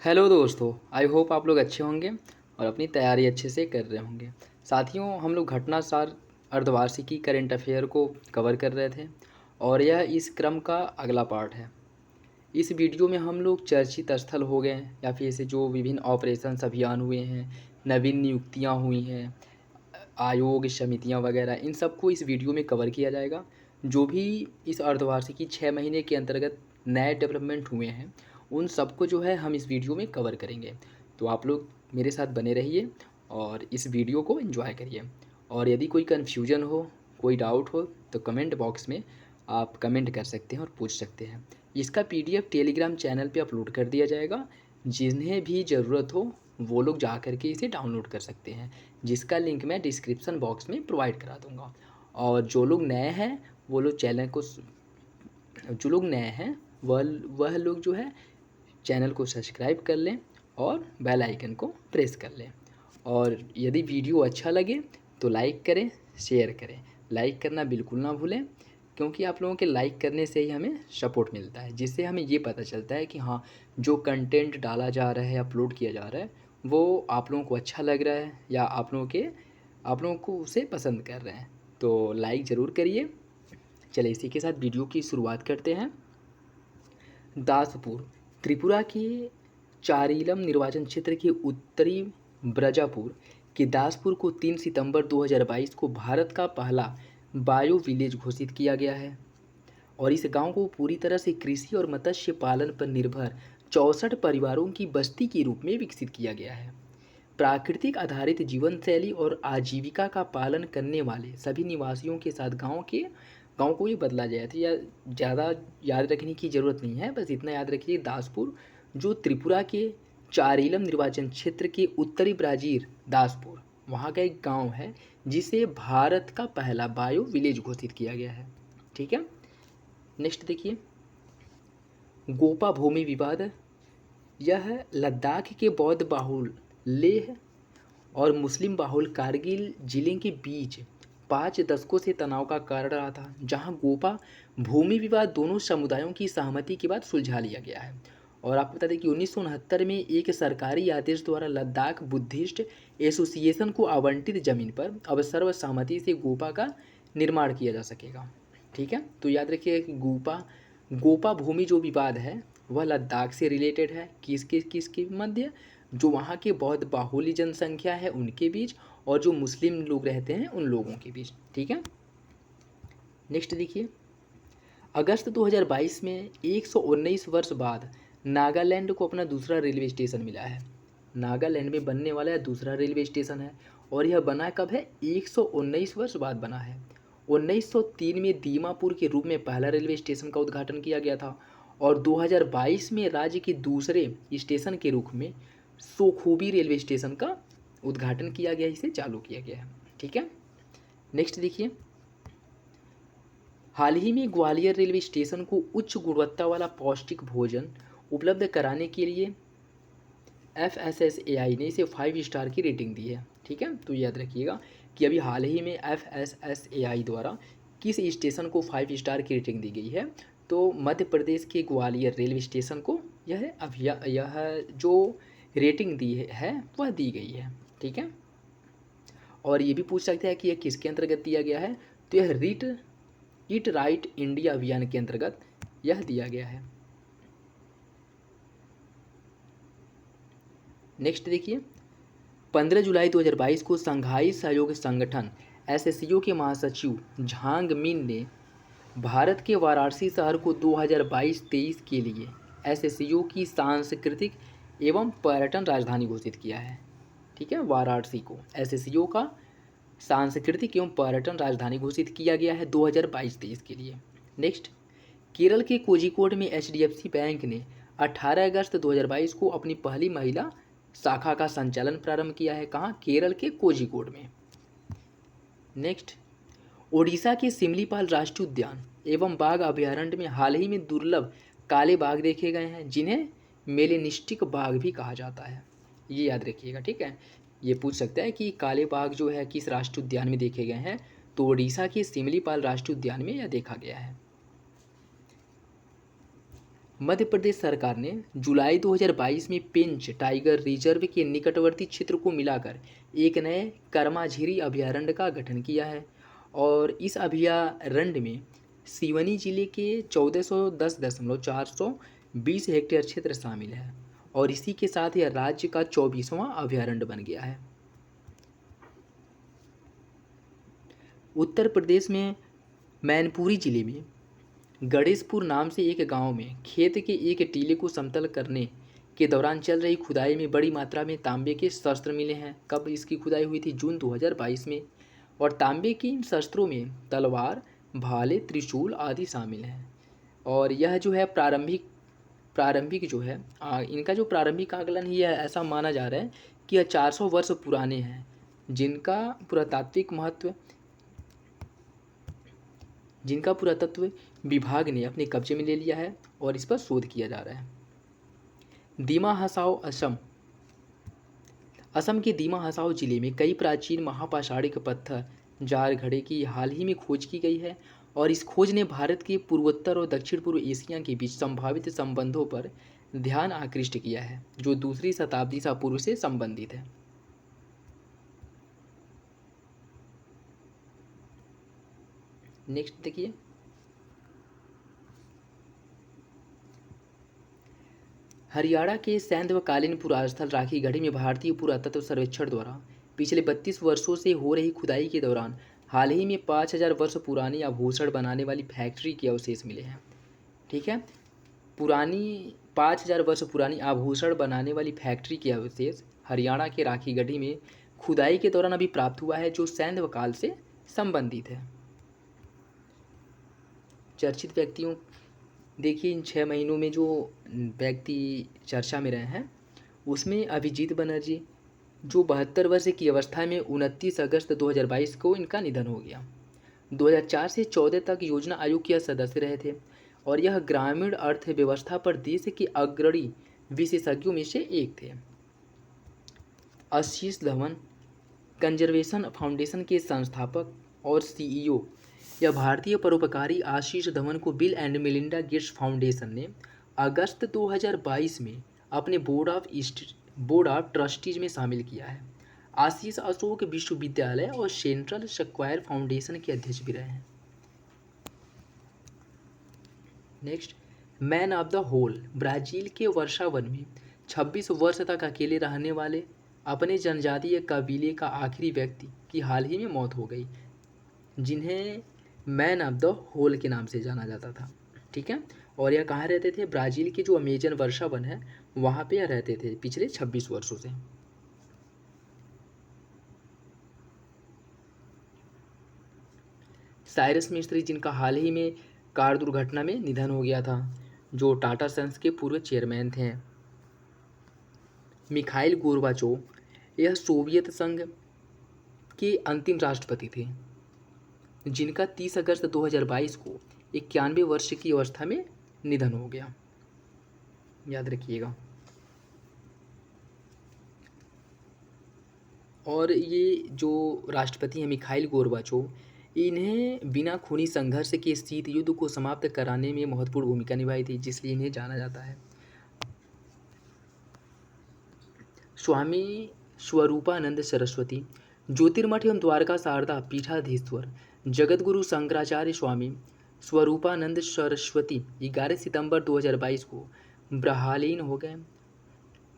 Hello दोस्तों, I hope आप लोग अच्छे होंगे और अपनी तैयारी अच्छे से कर रहे होंगे। साथियों, हम लोग घटनासार अर्धवार्षिकी करंट अफेयर को कवर कर रहे थे और यह इस क्रम का अगला पार्ट है। इस वीडियो में हम लोग चर्चित स्थल हो गए या फिर ऐसे जो विभिन्न ऑपरेशंस अभियान हुए हैं, नवीन नियुक्तियां हुई हैं, आयोग समितियां वगैरह, इन सबको इस वीडियो में कवर किया जाएगा। जो भी इस अर्धवार्षिकी 6 महीने के अंतर्गत नए डेवलपमेंट हुए हैं, उन सबको जो है हम इस वीडियो में कवर करेंगे। तो आप लोग मेरे साथ बने रहिए और इस वीडियो को एंजॉय करिए। और यदि कोई कन्फ्यूजन हो, कोई डाउट हो, तो कमेंट बॉक्स में आप कमेंट कर सकते हैं और पूछ सकते हैं। इसका पीडीएफ टेलीग्राम चैनल पे अपलोड कर दिया जाएगा। जिन्हें भी ज़रूरत हो वो लोग जा कर के इसे डाउनलोड कर सकते हैं, जिसका लिंक मैं डिस्क्रिप्शन बॉक्स में प्रोवाइड करा दूँगा। और जो लोग नए हैं वो लोग चैनल को जो लोग नए हैं वह लोग जो है चैनल को सब्सक्राइब कर लें और बेल आइकन को प्रेस कर लें। और यदि वीडियो अच्छा लगे तो लाइक करें, शेयर करें। लाइक करना बिल्कुल ना भूलें, क्योंकि आप लोगों के लाइक करने से ही हमें सपोर्ट मिलता है, जिससे हमें ये पता चलता है कि हाँ, जो कंटेंट डाला जा रहा है, अपलोड किया जा रहा है, वो आप लोगों को अच्छा लग रहा है या आप लोगों को उसे पसंद कर रहे हैं। तो लाइक ज़रूर करिए। चलिए इसी के साथ वीडियो की शुरुआत करते हैं। दासपुर त्रिपुरा के चारीलम निर्वाचन क्षेत्र के उत्तरी ब्रजापुर के दासपुर को 3 सितंबर 2022 को भारत का पहला बायो विलेज घोषित किया गया है। और इस गांव को पूरी तरह से कृषि और मत्स्य पालन पर निर्भर 64 परिवारों की बस्ती के रूप में विकसित किया गया है। प्राकृतिक आधारित जीवन शैली और आजीविका का पालन करने वाले सभी निवासियों के साथ गांव को ये बदला जाए तो या ज़्यादा याद रखने की ज़रूरत नहीं है। बस इतना याद रखिए, दासपुर जो त्रिपुरा के चारीलम निर्वाचन क्षेत्र के उत्तरी ब्राज़ील दासपुर, वहाँ का एक गांव है जिसे भारत का पहला बायो विलेज घोषित किया गया है। ठीक है, नेक्स्ट देखिए, गोपा भूमि विवाद। यह लद्दाख के बौद्ध बाहुल लेह और मुस्लिम बाहुल कारगिल जिले के बीच 5 दशकों से तनाव का कारण रहा था, जहां गोपा भूमि विवाद दोनों समुदायों की सहमति के बाद सुलझा लिया गया है। और आपको बता दें कि 1969 में एक सरकारी आदेश द्वारा लद्दाख बुद्धिस्ट एसोसिएशन को आवंटित जमीन पर अब सर्वसम्मति से गोपा का निर्माण किया जा सकेगा। ठीक है, तो याद रखिए कि गोपा भूमि जो विवाद है वह लद्दाख से रिलेटेड है। किसके मध्य? जो वहाँ के बौद्ध बाहुल्य जनसंख्या है उनके बीच और जो मुस्लिम लोग रहते हैं उन लोगों के बीच। ठीक है, नेक्स्ट देखिए, अगस्त 2022 में 119 वर्ष बाद नागालैंड को अपना दूसरा रेलवे स्टेशन मिला है। नागालैंड में बनने वाला है दूसरा रेलवे स्टेशन है और यह बना कब है? 119 वर्ष बाद बना है। 1903 में दीमापुर के रूप में पहला रेलवे स्टेशन का उद्घाटन किया गया था और 2022 में राज्य के दूसरे स्टेशन के रूप में सोखूबी रेलवे स्टेशन का उद्घाटन किया गया, इसे चालू किया गया है। ठीक है, नेक्स्ट देखिए, हाल ही में ग्वालियर रेलवे स्टेशन को उच्च गुणवत्ता वाला पौष्टिक भोजन उपलब्ध कराने के लिए FSSAI ने इसे 5 स्टार की रेटिंग दी है। ठीक है, तो याद रखिएगा कि अभी हाल ही में FSSAI द्वारा किस स्टेशन को 5 स्टार की रेटिंग दी गई है, तो मध्य प्रदेश के ग्वालियर रेलवे स्टेशन को यह जो रेटिंग दी है वह दी गई है। ठीक है, और ये भी पूछ सकते हैं कि यह किसके अंतर्गत दिया गया है, तो यह ईट राइट इंडिया अभियान के अंतर्गत यह दिया गया है। नेक्स्ट देखिए, 15 जुलाई 2022 को शंघाई सहयोग संगठन SCO के महासचिव झांग मिन ने भारत के वाराणसी शहर को 2022-23 के लिए SCO की सांस्कृतिक एवं पर्यटन राजधानी घोषित किया है। ठीक है, वाराणसी को SCO का सांस्कृतिक एवं पर्यटन राजधानी घोषित किया गया है 2022-23 के लिए। नेक्स्ट, केरल के कोझिकोड में HDFC बैंक ने 18 अगस्त 2022 को अपनी पहली महिला शाखा का संचालन प्रारंभ किया है। कहाँ? केरल के कोझिकोड में। नेक्स्ट, ओडिशा के सिमलीपाल राष्ट्रीय उद्यान एवं बाघ अभयारण्य में हाल ही में दुर्लभ काले बाघ देखे गए हैं, जिन्हें मेलेनिस्टिक बाघ भी कहा जाता है। ये याद रखिएगा। ठीक है, ये पूछ सकता है कि काले बाघ जो है किस राष्ट्रीय उद्यान में देखे गए हैं, तो ओडिशा के सिमलीपाल राष्ट्रीय उद्यान में यह देखा गया है। मध्य प्रदेश सरकार ने जुलाई 2022 में पेंच टाइगर रिजर्व के निकटवर्ती क्षेत्र को मिलाकर एक नए कर्माझीरी अभयारण्य का गठन किया है। और इस अभयारण्य में सिवनी जिले के 1410.420 हेक्टेयर क्षेत्र शामिल है और इसी के साथ यह राज्य का 24वां अभयारण्य बन गया है। उत्तर प्रदेश में मैनपुरी जिले में गणेशपुर नाम से एक गांव में खेत के एक टीले को समतल करने के दौरान चल रही खुदाई में बड़ी मात्रा में तांबे के शस्त्र मिले हैं। कब इसकी खुदाई हुई थी? जून 2022 में। और तांबे के इन शस्त्रों में तलवार, भाले, त्रिशूल आदि शामिल हैं। और यह जो है प्रारंभिक जो है इनका जो प्रारंभिक आकलन ही है, ऐसा माना जा रहा है कि यह 400 वर्ष पुराने हैं, जिनका पुरातत्व विभाग ने अपने कब्जे में ले लिया है और इस पर शोध किया जा रहा है। दीमा हसाओ असम के दीमा हसाओ जिले में कई प्राचीन महापाषाणिक पत्थर जार घड़े की हाल ही में खोज की गई है और इस खोज ने भारत के पूर्वोत्तर और दक्षिण पूर्व एशिया के बीच संभावित संबंधों पर ध्यान आकृष्ट किया है, जो दूसरी शताब्दी ईसा पूर्व से संबंधित है। नेक्स्ट देखिए, हरियाणा के सैंधवकालीन पुरास्थल राखीगढ़ी में भारतीय पुरातत्व सर्वेक्षण द्वारा पिछले 32 वर्षों से हो रही खुदाई के दौरान हाल ही में 5000 वर्ष पुरानी आभूषण बनाने वाली फैक्ट्री के अवशेष मिले हैं। ठीक है, 5000 वर्ष पुरानी आभूषण बनाने वाली फैक्ट्री के अवशेष हरियाणा के राखीगढ़ी में खुदाई के दौरान अभी प्राप्त हुआ है, जो सैंधवकाल से संबंधित है। चर्चित व्यक्तियों, देखिए इन 6 महीनों में जो व्यक्ति चर्चा में रहे हैं उसमें अभिजीत बनर्जी, जो 72 वर्ष की अवस्था में 29 अगस्त 2022 को इनका निधन हो गया। 2004 से 14 तक योजना आयोग के सदस्य रहे थे और यह ग्रामीण अर्थव्यवस्था पर देश के अग्रणी विशेषज्ञों में से एक थे। आशीष धवन, कंजर्वेशन फाउंडेशन के संस्थापक और सीईओ, यह भारतीय परोपकारी आशीष धवन को bill and Melinda Gates foundation ने अगस्त 2022 में अपने बोर्ड ऑफ ट्रस्टीज में शामिल किया है। आशीष अशोक विश्वविद्यालय और सेंट्रल स्क्वायर फाउंडेशन के अध्यक्ष भी रहे हैं। Next, man of the hole, Brazil के वर्षावन में 26 वर्ष तक अकेले रहने वाले अपने जनजातीय कबीले का आखिरी व्यक्ति की हाल ही में मौत हो गई, जिन्हें मैन ऑफ द होल के नाम से जाना जाता था। ठीक है, और यह कहाँ रहते थे? ब्राज़ील के जो अमेजन वर्षावन है वहाँ पे यह रहते थे पिछले 26 वर्षों से। साइरस मिस्त्री, जिनका हाल ही में कार दुर्घटना में निधन हो गया था, जो टाटा सन्स के पूर्व चेयरमैन थे। मिखाइल गोर्बाचोव, यह सोवियत संघ के अंतिम राष्ट्रपति थे, जिनका 30 अगस्त 2022 को 91 वर्ष की अवस्था में निधन हो गया, याद रखिएगा। और ये जो राष्ट्रपति हैं मिखाइल गोर्बाचोव, इन्हें बिना खूनी संघर्ष के शीत युद्ध को समाप्त कराने में महत्वपूर्ण भूमिका निभाई थी, जिसलिए इन्हें जाना जाता है। स्वामी स्वरूपानंद सरस्वती, ज्योतिर्मठ एवं द्वारका शारदा पीठाधीश्वर जगतगुरु शंकराचार्य स्वामी स्वरूपानंद सरस्वती 11 सितंबर 2022 को ब्रह्मलीन हो गए।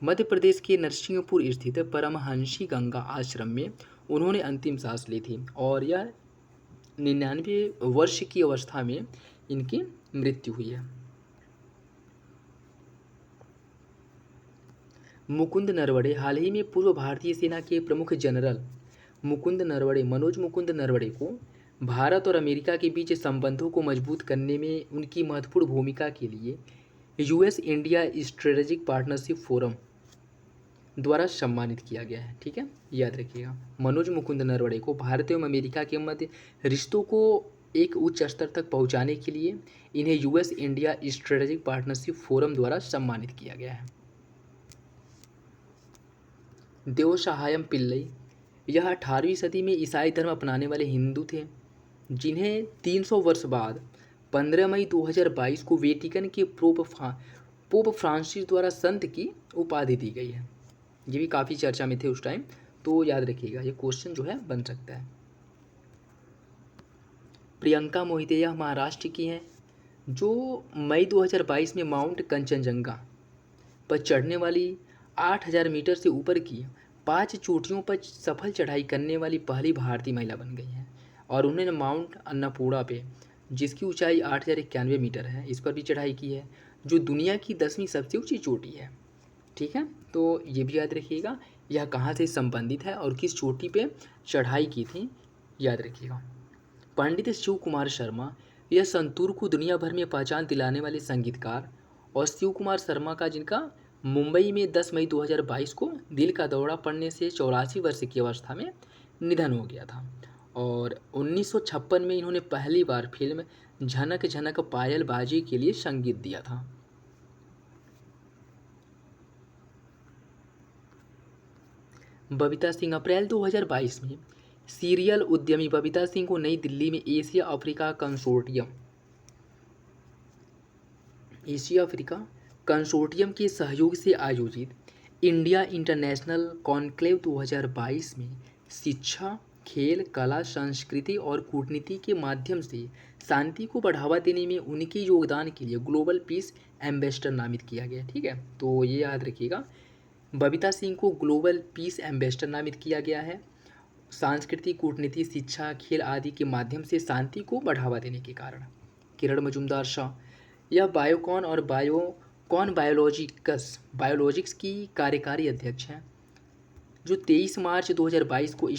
मध्य प्रदेश के नरसिंहपुर स्थित परमहंसी गंगा आश्रम में उन्होंने अंतिम सांस ली थी और यह 99 वर्ष की अवस्था में इनकी मृत्यु हुई है। मुकुंद नरवणे, हाल ही में पूर्व भारतीय सेना के प्रमुख जनरल मनोज मुकुंद नरवणे को भारत और अमेरिका के बीच संबंधों को मजबूत करने में उनकी महत्वपूर्ण भूमिका के लिए US India strategic partnership forum द्वारा सम्मानित किया गया है। ठीक है, याद रखिएगा। मनोज मुकुंद नरवणे को भारत एवं अमेरिका के मध्य रिश्तों को एक उच्च स्तर तक पहुंचाने के लिए इन्हें US India strategic partnership forum द्वारा सम्मानित किया गया है। देवसहायम पिल्लई, यह 18वीं सदी में ईसाई धर्म अपनाने वाले हिंदू थे, जिन्हें 300 वर्ष बाद 15 मई 2022 को वेटिकन के पोप फ्रांसिस द्वारा संत की उपाधि दी गई है। ये भी काफ़ी चर्चा में थे उस टाइम, तो याद रखिएगा, ये क्वेश्चन जो है बन सकता है। प्रियंका मोहिते यह महाराष्ट्र की हैं, जो मई 2022 में माउंट कंचनजंगा पर चढ़ने वाली 8000 मीटर से ऊपर की 5 चोटियों पर सफल चढ़ाई करने वाली पहली भारतीय महिला बन गई हैं। और उन्होंने माउंट अन्नपूर्णा पे, जिसकी ऊंचाई 8091 मीटर है, इस पर भी चढ़ाई की है, जो दुनिया की 10वीं सबसे ऊंची चोटी है। ठीक है, तो ये भी याद रखिएगा, यह कहाँ से संबंधित है और किस चोटी पे चढ़ाई की थी, याद रखिएगा। पंडित शिव कुमार शर्मा, यह संतूर को दुनिया भर में पहचान दिलाने वाले संगीतकार, और शिव कुमार शर्मा का, जिनका मुंबई में 10 मई 2022 को दिल का दौरा पड़ने से 84 वर्ष की अवस्था में निधन हो गया था। और 1956 में इन्होंने पहली बार फिल्म झनक झनक पायल बाजी के लिए संगीत दिया था। बबीता सिंह, अप्रैल 2022 में सीरियल उद्यमी बबीता सिंह को नई दिल्ली में एशिया अफ्रीका कंसोर्टियम के सहयोग से आयोजित इंडिया इंटरनेशनल कॉन्क्लेव 2022 में शिक्षा, खेल, कला, संस्कृति और कूटनीति के माध्यम से शांति को बढ़ावा देने में उनके योगदान के लिए ग्लोबल पीस एम्बेसडर नामित किया गया। ठीक है, तो ये याद रखिएगा, बबीता सिंह को ग्लोबल पीस एम्बेसडर नामित किया गया है, सांस्कृतिक, कूटनीति, शिक्षा, खेल आदि के माध्यम से शांति को बढ़ावा देने के कारण। किरण मजुमदार शाह, यह बायोकॉन और बायोकॉन बायोलॉजिक्स की कार्यकारी अध्यक्ष हैं, जो 23 मार्च 2022 को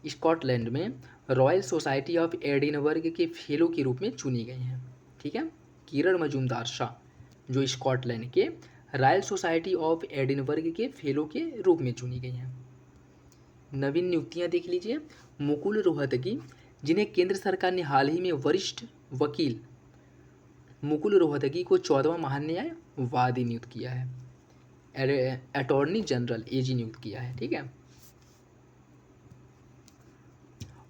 स्कॉटलैंड में रॉयल सोसाइटी ऑफ एडिनबर्ग के फेलो के रूप में चुनी गई हैं। ठीक है, किरण मजुमदार शाह जो स्कॉटलैंड के रॉयल सोसाइटी ऑफ एडिनबर्ग के फेलो के रूप में चुनी गई हैं। नवीन नियुक्तियां देख लीजिए। मुकुल रोहतगी, जिन्हें केंद्र सरकार ने हाल ही में वरिष्ठ वकील मुकुल रोहतगी को 14वां महान्यायवादी नियुक्त किया है। अटॉर्नी जनरल एजी नियुक्त किया है। ठीक है,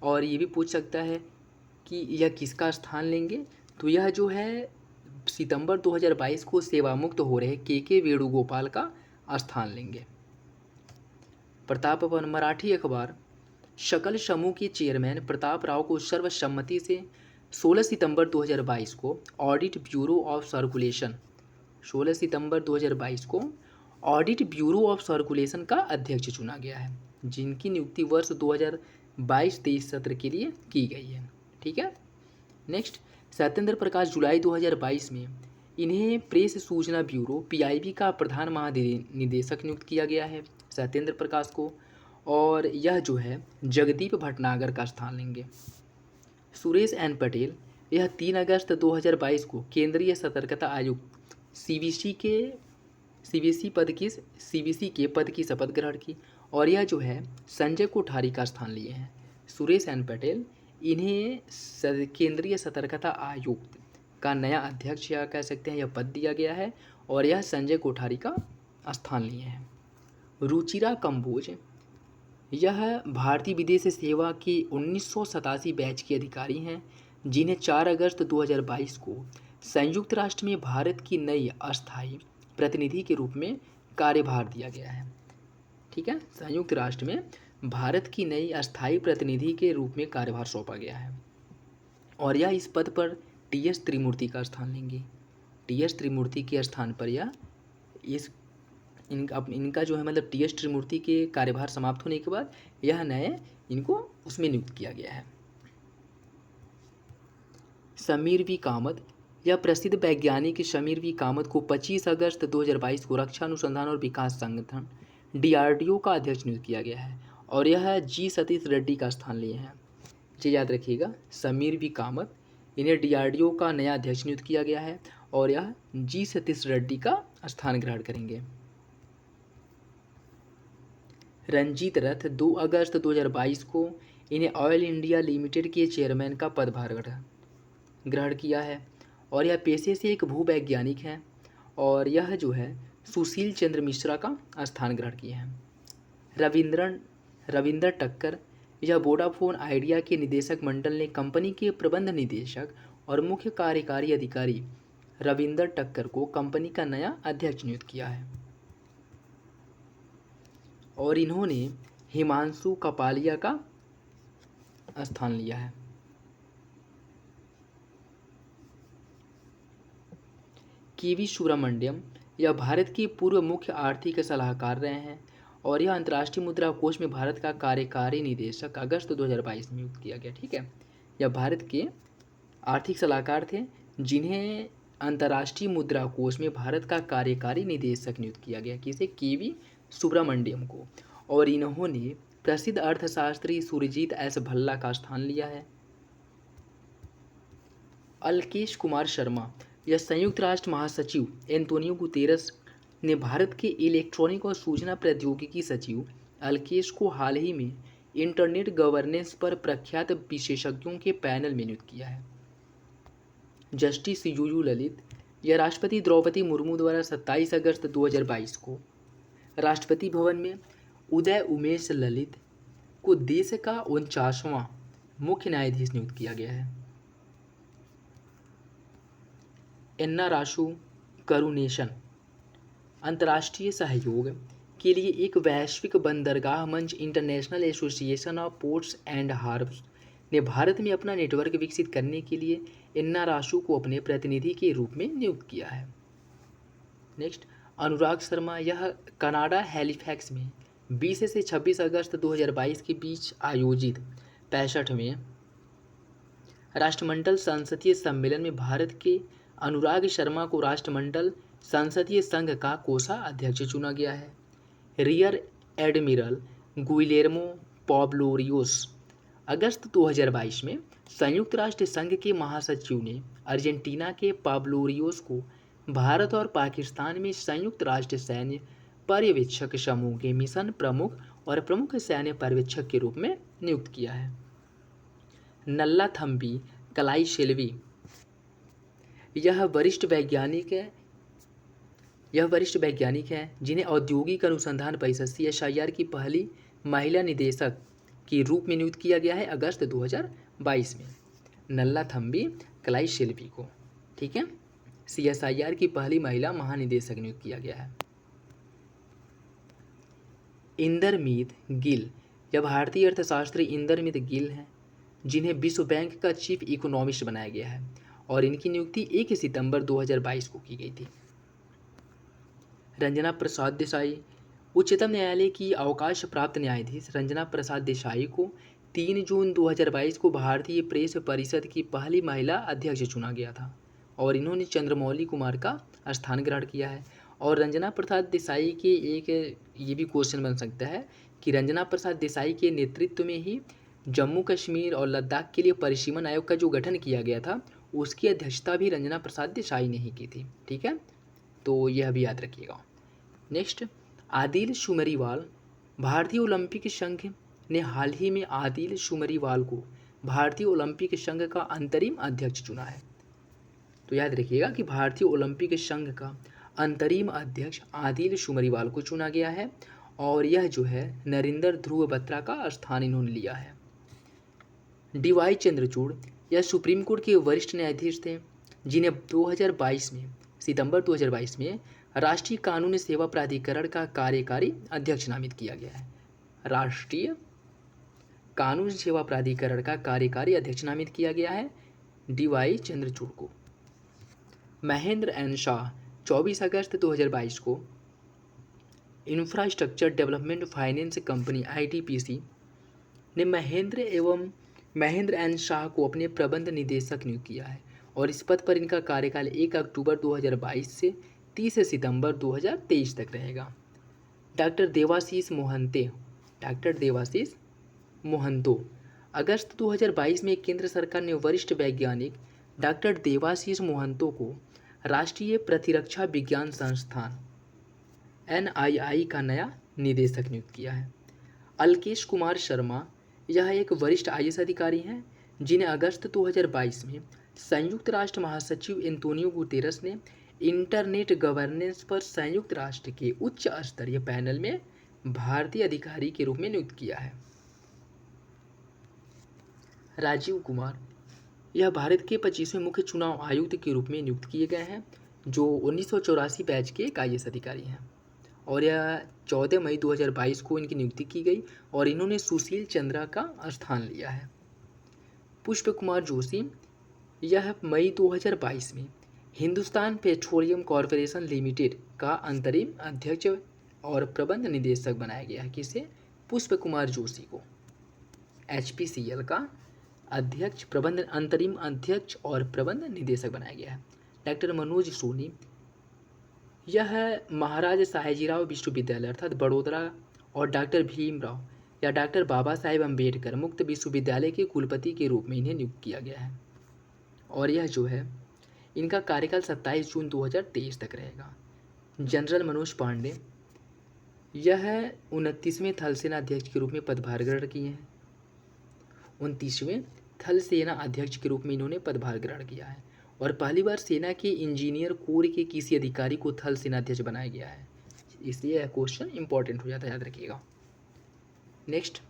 और ये भी पूछ सकता है कि यह किसका स्थान लेंगे, तो यह जो है सितंबर 2022 को सेवामुक्त हो रहे के वेणुगोपाल का स्थान लेंगे। प्रताप, मराठी अखबार शकल समूह के चेयरमैन प्रताप राव को सर्वसम्मति से 16 सितंबर 2022 को ऑडिट ब्यूरो ऑफ सर्कुलेशन 16 सितंबर 2022 को ऑडिट ब्यूरो ऑफ सर्कुलेशन का अध्यक्ष चुना गया है, जिनकी नियुक्ति वर्ष 2022-23 सत्र के लिए की गई है। ठीक है, नेक्स्ट, सत्येंद्र प्रकाश, जुलाई 2022 में इन्हें प्रेस सूचना ब्यूरो पीआईबी का प्रधान महानिदेशक नियुक्त किया गया है, सत्येंद्र प्रकाश को, और यह जो है जगदीप भटनागर का स्थान लेंगे। सुरेश एन पटेल, यह 3 अगस्त 2022 को केंद्रीय सतर्कता आयुक्त सीबीसी के पद की शपथ ग्रहण की, और यह जो है संजय कोठारी का स्थान लिए हैं। सुरेश एन पटेल, इन्हें केंद्रीय सतर्कता आयुक्त का नया अध्यक्ष या कह सकते हैं यह पद दिया गया है, और यह संजय कोठारी का स्थान लिए हैं। रुचिरा कंबोज, यह भारतीय विदेश सेवा के 1987 बैच की अधिकारी हैं, जिन्हें 4 अगस्त 2022 को संयुक्त राष्ट्र में भारत की नई अस्थायी प्रतिनिधि के रूप में कार्यभार दिया गया है। ठीक है, संयुक्त राष्ट्र में भारत की नई अस्थायी प्रतिनिधि के रूप में कार्यभार सौंपा गया है, और यह इस पद पर टीएस त्रिमूर्ति का स्थान लेंगे। टीएस त्रिमूर्ति के स्थान पर यह इनका जो है मतलब टीएस त्रिमूर्ति के कार्यभार समाप्त होने के बाद यह नए इनको उसमें नियुक्त किया गया है। समीर वी कामत, यह प्रसिद्ध वैज्ञानिक समीर वी कामत को 25 अगस्त 2022 को रक्षा अनुसंधान और विकास संगठन डीआरडीओ का अध्यक्ष नियुक्त किया गया है, और यह जी सतीश रेड्डी का स्थान लिए हैं। ये याद रखिएगा, समीर वी कामत, इन्हें डीआरडीओ का नया अध्यक्ष नियुक्त किया गया है, और यह जी सतीश रेड्डी का स्थान ग्रहण करेंगे। रंजीत रथ, 2 अगस्त 2022 को इन्हें ऑयल इंडिया लिमिटेड के चेयरमैन का पदभार ग्रहण किया है, और यह पेशे से एक भूवैज्ञानिक हैं, और यह जो है सुशील चंद्र मिश्रा का स्थान ग्रहण किए हैं। रविंदर टक्कर, यह वोडाफोन आइडिया के निदेशक मंडल ने कंपनी के प्रबंध निदेशक और मुख्य कार्यकारी अधिकारी रविंदर टक्कर को कंपनी का नया अध्यक्ष नियुक्त किया है और इन्होंने हिमांशु कपालिया का स्थान लिया है। केवी सुब्रमण्यम यह भारत के पूर्व मुख्य आर्थिक सलाहकार रहे हैं और यह अंतर्राष्ट्रीय मुद्रा कोष में भारत का कार्यकारी निदेशक अगस्त 2022 में नियुक्त किया गया। ठीक है, यह भारत के आर्थिक सलाहकार थे जिन्हें अंतर्राष्ट्रीय मुद्रा कोष में भारत का कार्यकारी निदेशक नियुक्त किया गया, किसे? केवी सुब्रमण्यम को। और इन्होंने प्रसिद्ध अर्थशास्त्री सुरजीत एस भल्ला का स्थान लिया है। अल्केश कुमार शर्मा यह संयुक्त राष्ट्र महासचिव एंटोनियो गुतेरस ने भारत के इलेक्ट्रॉनिक और सूचना प्रौद्योगिकी सचिव अल्केश को हाल ही में इंटरनेट गवर्नेंस पर प्रख्यात विशेषज्ञों के पैनल में नियुक्त किया है। जस्टिस यूयू ललित यह राष्ट्रपति द्रौपदी मुर्मू द्वारा 27 अगस्त 2022 को राष्ट्रपति भवन में उदय उमेश ललित को देश का 49वां मुख्य न्यायाधीश नियुक्त किया गया है। एन्नारासु करुणेशन अंतर्राष्ट्रीय सहयोग के लिए एक वैश्विक बंदरगाह मंच international association of ports and harbours ने भारत में अपना नेटवर्क विकसित करने के लिए एन्नारासु को अपने प्रतिनिधि के रूप में नियुक्त किया है। नेक्स्ट, अनुराग शर्मा यह कनाडा हैलिफैक्स में 20 से 26 अगस्त 2022 के बीच आयोजित 65वें राष्ट्रमंडल संसदीय सम्मेलन में भारत के अनुराग शर्मा को राष्ट्रमंडल संसदीय संघ का कोषाध्यक्ष चुना गया है। रियर एडमिरल गुइलेर्मो पाब्लोरियोस अगस्त 2022 में संयुक्त राष्ट्र संघ के महासचिव ने अर्जेंटीना के पाब्लोरियोस को भारत और पाकिस्तान में संयुक्त राष्ट्र सैन्य पर्यवेक्षक समूह के मिशन प्रमुख और प्रमुख सैन्य पर्यवेक्षक के रूप में नियुक्त किया है। नल्लाथम्बी कलाईसेल्वी यह वरिष्ठ वैज्ञानिक है जिन्हें औद्योगिक अनुसंधान परिषद CSIR की पहली महिला निदेशक के रूप में नियुक्त किया गया है अगस्त 2022 में। नल्लाथम्बी कलाईसेल्वी को, ठीक है, CSIR की पहली महिला महानिदेशक नियुक्त किया गया है। इंदरमीत गिल यह भारतीय अर्थशास्त्री इंदरमीत गिल हैं जिन्हें विश्व बैंक का चीफ इकोनॉमिस्ट बनाया गया है और इनकी नियुक्ति 1 सितंबर 2022 को की गई थी। रंजना प्रसाद देसाई उच्चतम न्यायालय की अवकाश प्राप्त न्यायाधीश रंजना प्रसाद देसाई को 3 जून 2022 को भारतीय प्रेस परिषद की पहली महिला अध्यक्ष चुना गया था और इन्होंने चंद्रमौली कुमार का स्थान ग्रहण किया है। और रंजना प्रसाद देसाई के एक ये भी क्वेश्चन बन सकता है कि रंजना प्रसाद देसाई के नेतृत्व में ही जम्मू कश्मीर और लद्दाख के लिए परिसीमन आयोग का जो गठन किया गया था उसकी अध्यक्षता भी रंजना प्रसाद देसाई ने ही की थी। ठीक है, तो यह भी याद रखिएगा। नेक्स्ट, आदिल शुमरीवाल भारतीय ओलंपिक संघ ने हाल ही में आदिल शुमरीवाल को भारतीय ओलंपिक संघ का अंतरिम अध्यक्ष चुना है। तो याद रखिएगा कि भारतीय ओलंपिक संघ का अंतरिम अध्यक्ष आदिल शुमरीवाल को चुना गया है और यह जो है नरेंद्र ध्रुव बत्रा का स्थान इन्होंने लिया है। DY चंद्रचूड़ यह सुप्रीम कोर्ट के वरिष्ठ न्यायाधीश थे जिन्हें 2022 में सितंबर 2022 में राष्ट्रीय कानूनी सेवा प्राधिकरण का कार्यकारी अध्यक्ष नामित किया गया है। राष्ट्रीय कानूनी सेवा प्राधिकरण का कार्यकारी अध्यक्ष नामित किया गया है DY चंद्रचूड़ को। महेंद्र एन शाह 24 अगस्त 2022 को infrastructure development finance company ITPC ने महेंद्र एन शाह को अपने प्रबंध निदेशक नियुक्त किया है और इस पद पर इनका कार्यकाल 1 अक्टूबर 2022 से 30 सितंबर 2023 तक रहेगा। डॉक्टर देवाशीष मोहंतो अगस्त 2022 में केंद्र सरकार ने वरिष्ठ वैज्ञानिक डॉक्टर देवाशीष मोहंतो को राष्ट्रीय प्रतिरक्षा विज्ञान संस्थान NII का नया निदेशक नियुक्त किया है। अल्केश कुमार शर्मा यह एक वरिष्ठ IAS अधिकारी हैं जिन्हें अगस्त 2022 में संयुक्त राष्ट्र महासचिव एंटोनियो गुतेरस ने इंटरनेट गवर्नेंस पर संयुक्त राष्ट्र के उच्च स्तरीय पैनल में भारतीय अधिकारी के रूप में नियुक्त किया है। राजीव कुमार यह भारत के 25वें मुख्य चुनाव आयुक्त के रूप में नियुक्त किए गए हैं, जो 1984 बैच के एक IAS अधिकारी हैं। और यह 14 मई 2022 को इनकी नियुक्ति की गई और इन्होंने सुशील चंद्रा का स्थान लिया है। पुष्प कुमार जोशी यह मई 2022 में हिंदुस्तान पेट्रोलियम कॉरपोरेशन लिमिटेड का अंतरिम अध्यक्ष और प्रबंध निदेशक बनाया गया है। किसे? पुष्प कुमार जोशी को HPCL का अध्यक्ष, प्रबंध अंतरिम अध्यक्ष और प्रबंध निदेशक बनाया गया है। डॉक्टर मनोज सोनी यह महाराज साहेबराव विश्वविद्यालय अर्थात बड़ोदरा और डॉक्टर भीमराव या डॉक्टर बाबा साहेब अम्बेडकर मुक्त विश्वविद्यालय के कुलपति के रूप में इन्हें नियुक्त किया गया है। और यह जो है इनका कार्यकाल 27 जून 2023 तक रहेगा। जनरल मनोज पांडे यह 29वें थल सेना अध्यक्ष के रूप में पदभार ग्रहण किए हैं। 29वें थल सेना अध्यक्ष के रूप में इन्होंने पदभार ग्रहण किया है और पहली बार सेना के इंजीनियर कोर के किसी अधिकारी को थल सेना अध्यक्ष बनाया गया है। इसलिए यह क्वेश्चन इंपॉर्टेंट हो जाता है, याद रखिएगा। नेक्स्ट,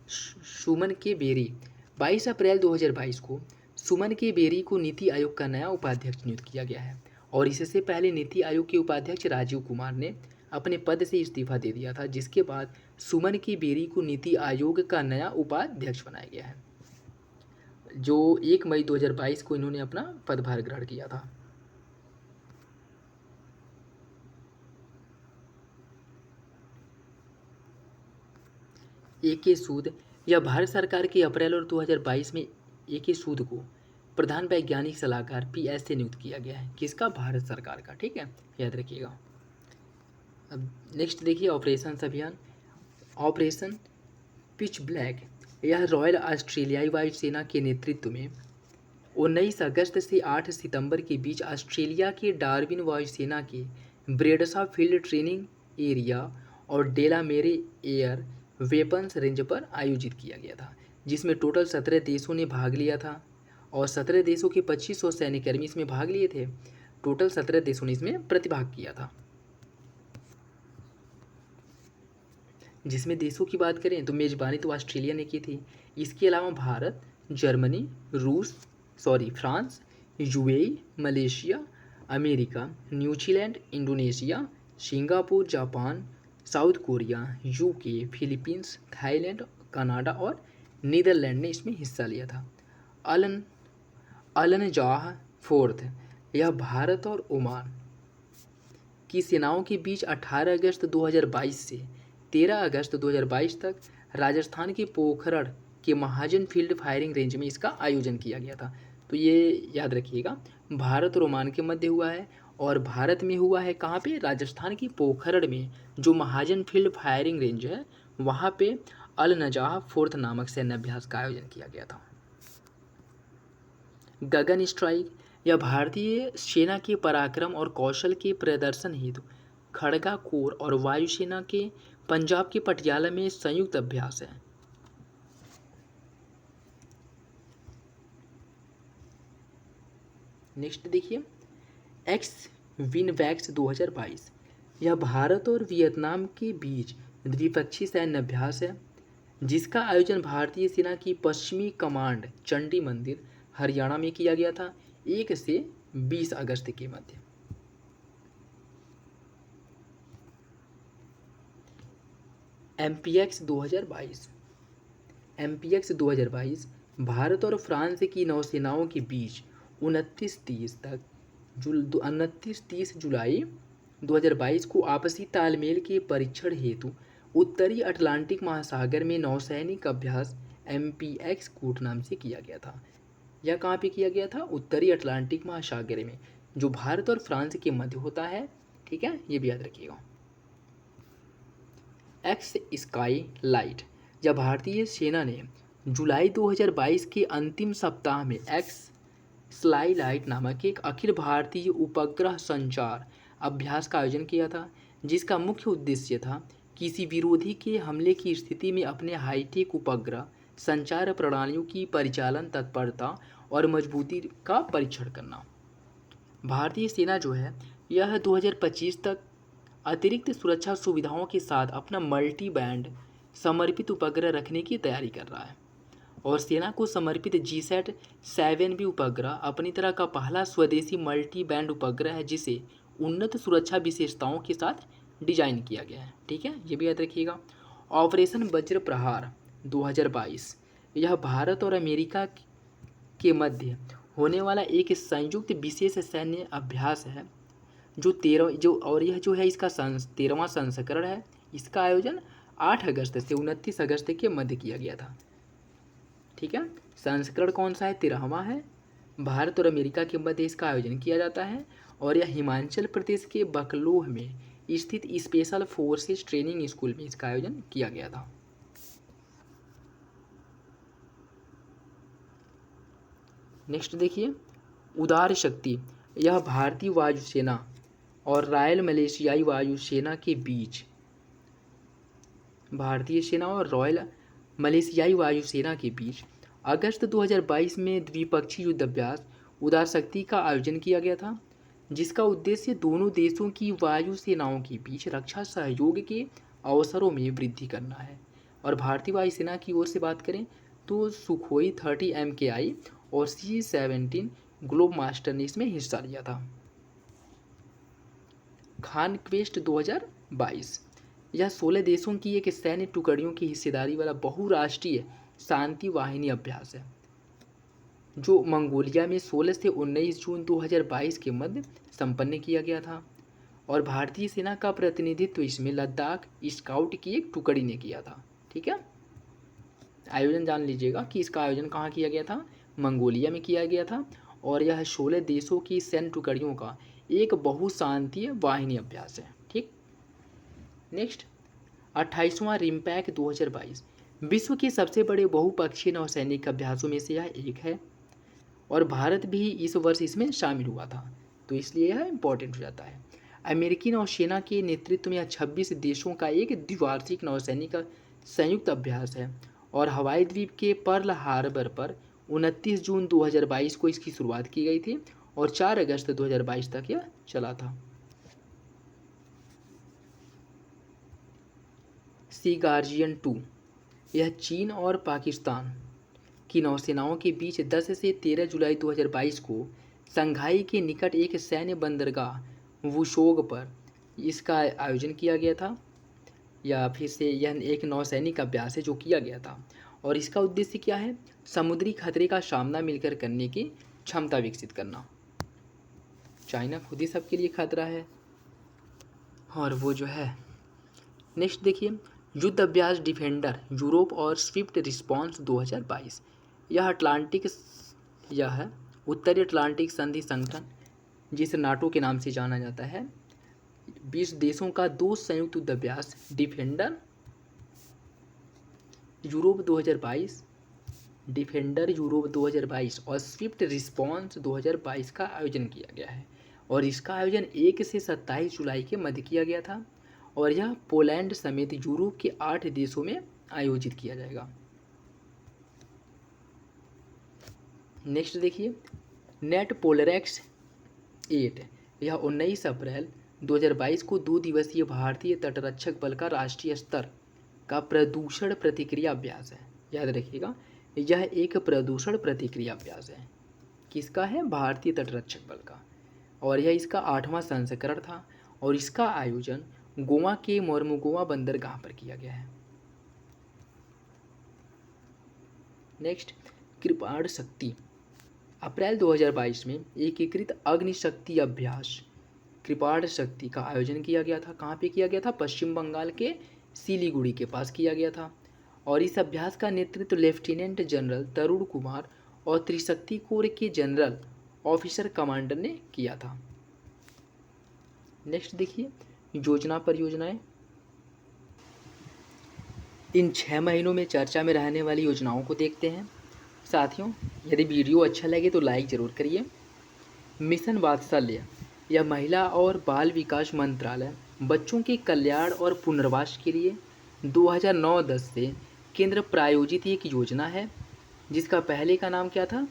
सुमन के बेरी 22 अप्रैल 2022 को सुमन के बेरी को नीति आयोग का नया उपाध्यक्ष नियुक्त किया गया है और इससे पहले नीति आयोग के उपाध्यक्ष राजीव कुमार ने अपने पद से इस्तीफा दे दिया था, जिसके बाद सुमन की बेरी को नीति आयोग का नया उपाध्यक्ष बनाया गया है, जो 1 मई 2022 को इन्होंने अपना पदभार ग्रहण किया था। AK सूद यह भारत सरकार के अप्रैल और 2022 में AK सूद को प्रधान वैज्ञानिक सलाहकार PS से नियुक्त किया गया है। किसका? भारत सरकार का। ठीक है, याद रखिएगा। अब नेक्स्ट देखिए ऑपरेशन अभियान। ऑपरेशन पिच ब्लैक यह रॉयल ऑस्ट्रेलियाई वायुसेना के नेतृत्व में 19 अगस्त से 8 सितंबर के बीच ऑस्ट्रेलिया के डार्विन वायुसेना के ब्रेडसा फील्ड ट्रेनिंग एरिया और डेलामेरे एयर वेपन्स रेंज पर आयोजित किया गया था, जिसमें टोटल 17 देशों ने भाग लिया था और 17 देशों के 2500 सैन्यकर्मी इसमें भाग लिए थे। टोटल 17 देशों ने इसमें प्रतिभाग किया था। जिसमें देशों की बात करें तो मेज़बानी तो ऑस्ट्रेलिया ने की थी। इसके अलावा Bharat, Germany, France, UAE, Malaysia, America, New Zealand, Indonesia, Singapore, Japan, south Korea, UK, Philippines, Thailand, Canada और नीदरलैंड ने इसमें हिस्सा लिया था। अल-नजाह फोर्थ यह भारत और ओमान की सेनाओं के बीच 18 अगस्त 2022 से 13 अगस्त 2022 तक राजस्थान के पोखरण के महाजन फील्ड फायरिंग रेंज में इसका आयोजन किया गया था। तो ये याद रखिएगा, भारत और ओमान के मध्य हुआ है और भारत में हुआ है कहाँ पे? राजस्थान की पोखरण में जो महाजन फील्ड फायरिंग रेंज है वहाँ पे अल-नजाह फोर्थ नामक सैन्य अभ्यास का आयोजन किया गया था। गगन स्ट्राइक यह भारतीय सेना के पराक्रम और कौशल के प्रदर्शन हेतु खड़गा कोर और वायुसेना के पंजाब के पटियाला में संयुक्त अभ्यास है। नेक्स्ट देखिए एक्स-विन-वैक्स 2022 यह भारत और वियतनाम के बीच द्विपक्षीय सैन्य अभ्यास है, जिसका आयोजन भारतीय सेना की पश्चिमी कमांड चंडी मंदिर हरियाणा में किया गया था 1 से 20 अगस्त के मध्य। MPX 2022 भारत और फ्रांस की नौसेनाओं के बीच 29-30 जुलाई 2022 को आपसी तालमेल के परीक्षण हेतु उत्तरी अटलांटिक महासागर में नौसैनिक अभ्यास MPX कूट नाम से किया गया था। यह कहाँ पे किया गया था? उत्तरी अटलांटिक महासागर में, जो भारत और फ्रांस के मध्य होता है। ठीक है, ये भी याद रखिएगा। एक्स स्काई लाइट जब भारतीय सेना ने जुलाई 2022 के अंतिम सप्ताह में एक्स स्काई लाइट नामक एक अखिल भारतीय उपग्रह संचार अभ्यास का आयोजन किया था, जिसका मुख्य उद्देश्य था किसी विरोधी के हमले की स्थिति में अपने हाईटेक उपग्रह संचार प्रणालियों की परिचालन तत्परता और मजबूती का परीक्षण करना। भारतीय सेना जो है यह 2025 तक अतिरिक्त सुरक्षा सुविधाओं के साथ अपना मल्टी बैंड समर्पित उपग्रह रखने की तैयारी कर रहा है और सेना को समर्पित GSAT-7B उपग्रह अपनी तरह का पहला स्वदेशी मल्टी बैंड उपग्रह है जिसे उन्नत सुरक्षा विशेषताओं के साथ डिजाइन किया गया है। ठीक है, ये भी याद रखिएगा। ऑपरेशन वज्र प्रहार 2022 यह भारत और अमेरिका के मध्य होने वाला एक संयुक्त विशेष सैन्य अभ्यास है यह जो है इसका 13वां संस्करण है। इसका आयोजन 8 अगस्त से 29 अगस्त के मध्य किया गया था। ठीक है, संस्करण कौन सा है? 13वां है। भारत और अमेरिका के मध्य इसका आयोजन किया जाता है और यह हिमाचल प्रदेश के बकलोह में स्थित स्पेशल फोर्सेस ट्रेनिंग स्कूल में इसका आयोजन किया गया था। नेक्स्ट देखिए, उदार शक्ति यह भारतीय वायुसेना और रॉयल मलेशियाई वायुसेना के बीच अगस्त 2022 में द्विपक्षीय युद्ध अभ्यास उदार शक्ति का आयोजन किया गया था, जिसका उद्देश्य दोनों देशों की वायु सेनाओं के बीच रक्षा सहयोग के अवसरों में वृद्धि करना है। और भारतीय वायुसेना की ओर से बात करें तो सुखोई 30 MKI और C-17 ग्लोब मास्टर ने इसमें हिस्सा लिया था। खान क्वेस्ट 2022 यह 16 देशों की एक सैन्य टुकड़ियों की हिस्सेदारी वाला बहुराष्ट्रीय शांति वाहिनी अभ्यास है जो मंगोलिया में 16 से 19 जून 2022 के मध्य संपन्न किया गया था। और भारतीय सेना का प्रतिनिधित्व इसमें लद्दाख स्काउट की एक टुकड़ी ने किया था। ठीक है, आयोजन जान लीजिएगा कि इसका आयोजन कहाँ किया गया था? मंगोलिया में किया गया था और यह 16 देशों की सैन्य टुकड़ियों का एक बहुशांतीय वाहिनी अभ्यास है। ठीक, नेक्स्ट 28वां रिम्पैक 2022 विश्व के सबसे बड़े बहुपक्षीय नौसैनिक अभ्यासों में से यह एक है और भारत भी इस वर्ष इसमें शामिल हुआ था, तो इसलिए यह इम्पोर्टेंट हो जाता है। अमेरिकी नौसेना के नेतृत्व में 26 देशों का एक द्विवार्षिक नौसैनिक संयुक्त अभ्यास है और हवाई द्वीप के पर्ल हार्बर पर 29 जून 2022 को इसकी शुरुआत की गई थी और 4 अगस्त 2022 तक यह चला था। सी गार्जियन 2 यह चीन और पाकिस्तान की नौसेनाओं के बीच 10 से 13 जुलाई 2022 को संघाई के निकट एक सैन्य बंदरगाह वुशोग पर इसका आयोजन किया गया था, या फिर से यह एक नौसैनिक अभ्यास है जो किया गया था। और इसका उद्देश्य क्या है? समुद्री खतरे का सामना मिलकर करने की क्षमता विकसित करना। चाइना खुद ही सबके लिए खतरा है और वो जो है। नेक्स्ट देखिए, युद्ध अभ्यास डिफेंडर यूरोप और स्विफ्ट रिस्पॉन्स 2022 यह उत्तरी अटलांटिक संधि संगठन जिसे नाटो के नाम से जाना जाता है 20 देशों का 2 संयुक्त युद्ध अभ्यास डिफेंडर यूरोप 2022 और स्विफ्ट रिस्पॉन्स 2022 का आयोजन किया गया है और इसका आयोजन 1 से 27 जुलाई के मध्य किया गया था और यह पोलैंड समेत यूरोप के 8 देशों में आयोजित किया जाएगा। नेक्स्ट देखिए, नेट पोलरैक्स 8 यह 19 अप्रैल 2022 को 2 दिवसीय भारतीय तटरक्षक बल का राष्ट्रीय स्तर का प्रदूषण प्रतिक्रिया अभ्यास है। याद रखिएगा, यह एक प्रदूषण प्रतिक्रिया अभ्यास है। किसका है? भारतीय तटरक्षक बल का। और यह इसका 8वां संस्करण था और इसका आयोजन गोवा के मोर्मुगोवा बंदरगाह पर किया गया है। नेक्स्ट, कृपाण शक्ति अप्रैल 2022 में एकीकृत अग्निशक्ति अभ्यास कृपाण शक्ति का आयोजन किया गया था। कहाँ पे किया गया था? पश्चिम बंगाल के सिलीगुड़ी के पास किया गया था और इस अभ्यास का नेतृत्व लेफ्टिनेंट जनरल तरुण कुमार और त्रिशक्ति कोर के जनरल ऑफिसर कमांडर ने किया था। नेक्स्ट देखिए, योजना परियोजनाएं। इन 6 महीनों में चर्चा में रहने वाली योजनाओं को देखते हैं। साथियों, यदि वीडियो अच्छा लगे तो लाइक ज़रूर करिए। मिशन वात्सल्य यह महिला और बाल विकास मंत्रालय बच्चों के कल्याण और पुनर्वास के लिए 2009-10 से केंद्र प्रायोजित एक योजना है जिसका पहले का नाम क्या था?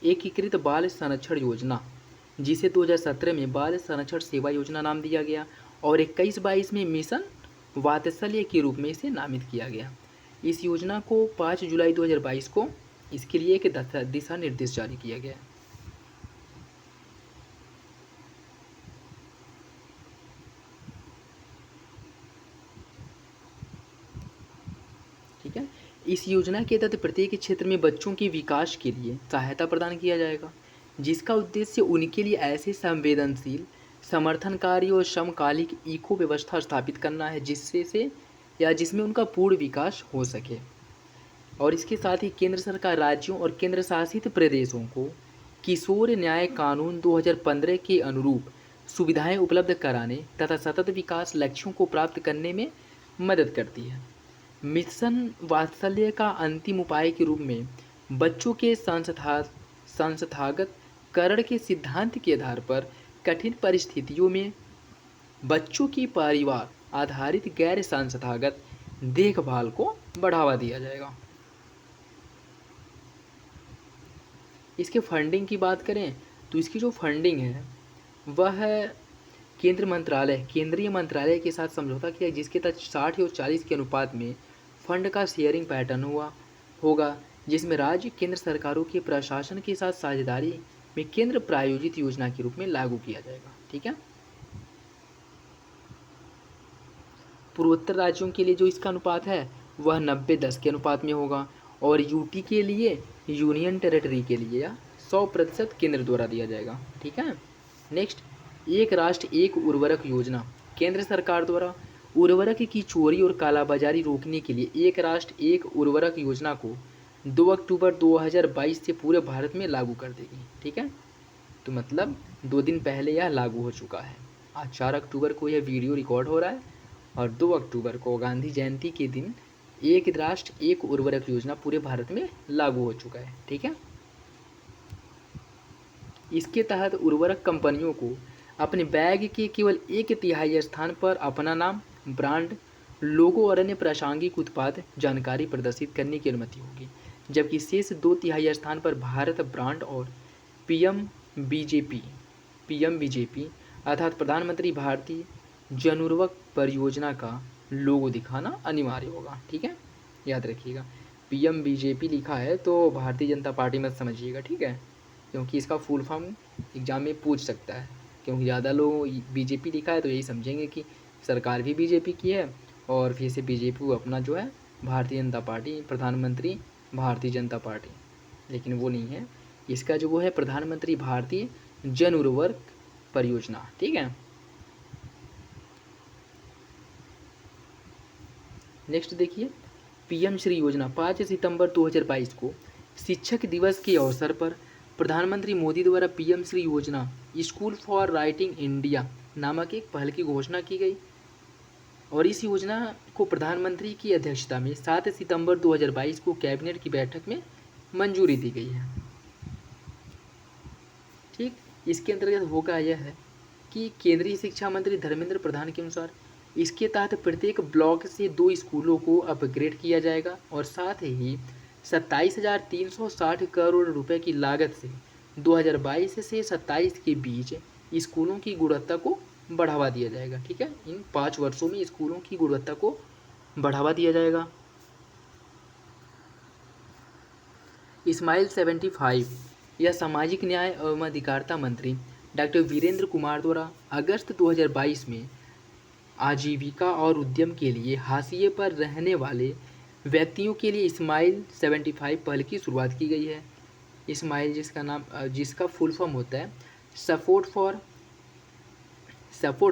एकीकृत बाल संरक्षण योजना, जिसे 2017 में बाल संरक्षण सेवा योजना नाम दिया गया और 21-22 में मिशन वात्सल्य के रूप में इसे नामित किया गया। इस योजना को 5 जुलाई 2022 को इसके लिए एक दिशा निर्देश जारी किया गया है। ठीक है। इस योजना के तहत प्रत्येक क्षेत्र में बच्चों के विकास के लिए सहायता प्रदान किया जाएगा, जिसका उद्देश्य उनके लिए ऐसे संवेदनशील, समर्थनकारी और समकालिक इको व्यवस्था स्थापित करना है जिसमें उनका पूर्ण विकास हो सके। और इसके साथ ही केंद्र सरकार राज्यों और केंद्र शासित प्रदेशों को किशोर न्याय कानून 2015 के अनुरूप सुविधाएं उपलब्ध कराने तथा सतत विकास लक्ष्यों को प्राप्त करने में मदद करती है। मिशन वात्सल्य का अंतिम उपाय के रूप में बच्चों के संस्थागत करण के सिद्धांत के आधार पर कठिन परिस्थितियों में बच्चों की परिवार आधारित गैर संस्थागत देखभाल को बढ़ावा दिया जाएगा। इसके फंडिंग की बात करें तो इसकी जो फंडिंग है वह केंद्रीय मंत्रालय के साथ समझौता किया, जिसके तहत 60 और 40 के अनुपात में फंड का शेयरिंग पैटर्न होगा, जिसमें राज्य केंद्र सरकारों के प्रशासन के साथ साझेदारी में केंद्र प्रायोजित योजना के रूप में लागू किया जाएगा। ठीक है। पूर्वोत्तर राज्यों के लिए जो इसका अनुपात है वह 90-10 के अनुपात में होगा, और यूटी के लिए, यूनियन टेरिटरी के लिए 100% केंद्र द्वारा दिया जाएगा। ठीक है। नेक्स्ट, एक राष्ट्र एक उर्वरक योजना। केंद्र सरकार द्वारा उर्वरक की चोरी और कालाबाजारी रोकने के लिए एक राष्ट्र एक उर्वरक योजना को 2 अक्टूबर 2022 से पूरे भारत में लागू कर देगी। ठीक है। तो मतलब 2 दिन पहले यह लागू हो चुका है। आज 4 अक्टूबर को यह वीडियो रिकॉर्ड हो रहा है और 2 अक्टूबर को गांधी जयंती के दिन एक राष्ट्र एक उर्वरक योजना पूरे भारत में लागू हो चुका है। ठीक है। इसके तहत उर्वरक कंपनियों को अपने बैग के केवल 1/3 स्थान पर अपना नाम, ब्रांड, लोगो और अन्य प्रासंगिक उत्पाद जानकारी प्रदर्शित करने की अनुमति होगी, जबकि शेष 2/3 स्थान पर भारत ब्रांड और पीएमबीजेपी अर्थात प्रधानमंत्री भारतीय जन उर्वरक परियोजना का लोगो दिखाना अनिवार्य होगा। ठीक है, याद रखिएगा। पीएमबीजेपी लिखा है तो भारतीय जनता पार्टी मत समझिएगा। ठीक है, क्योंकि इसका फुल फॉर्म एग्जाम में पूछ सकता है, क्योंकि ज़्यादा लोग बीजेपी लिखा है तो यही समझेंगे कि सरकार भी बीजेपी की है और फिर से बीजेपी को अपना जो है भारतीय जनता पार्टी, प्रधानमंत्री भारतीय जनता पार्टी, लेकिन वो नहीं है। इसका जो वो है प्रधानमंत्री भारतीय जन उर्वरक परियोजना। ठीक है। नेक्स्ट देखिए, पीएम श्री योजना 5 सितंबर 2022 को शिक्षक दिवस के अवसर पर प्रधानमंत्री मोदी द्वारा पीएम श्री योजना स्कूल फॉर राइटिंग इंडिया नामक एक पहल की घोषणा की गई, और इस योजना को प्रधानमंत्री की अध्यक्षता में 7 सितंबर 2022 को कैबिनेट की बैठक में मंजूरी दी गई है। ठीक, इसके अंतर्गत होगा यह है कि केंद्रीय शिक्षा मंत्री धर्मेंद्र प्रधान के अनुसार इसके तहत प्रत्येक ब्लॉक से 2 स्कूलों को अपग्रेड किया जाएगा, और साथ ही 27,360 करोड़ रुपए की लागत से 2022 से 27 के बीच स्कूलों की गुणवत्ता को बढ़ावा दिया जाएगा। ठीक है, इन 5 वर्षों में स्कूलों की गुणवत्ता को बढ़ावा दिया जाएगा। स्माइल 75 यह सामाजिक न्याय एवं अधिकारिता मंत्री डॉक्टर वीरेंद्र कुमार द्वारा अगस्त 2022 में आजीविका और उद्यम के लिए हाशिए पर रहने वाले व्यक्तियों के लिए स्माइल 75 पहल की शुरुआत की गई है। स्माइल जिसका फुल फॉर्म होता है support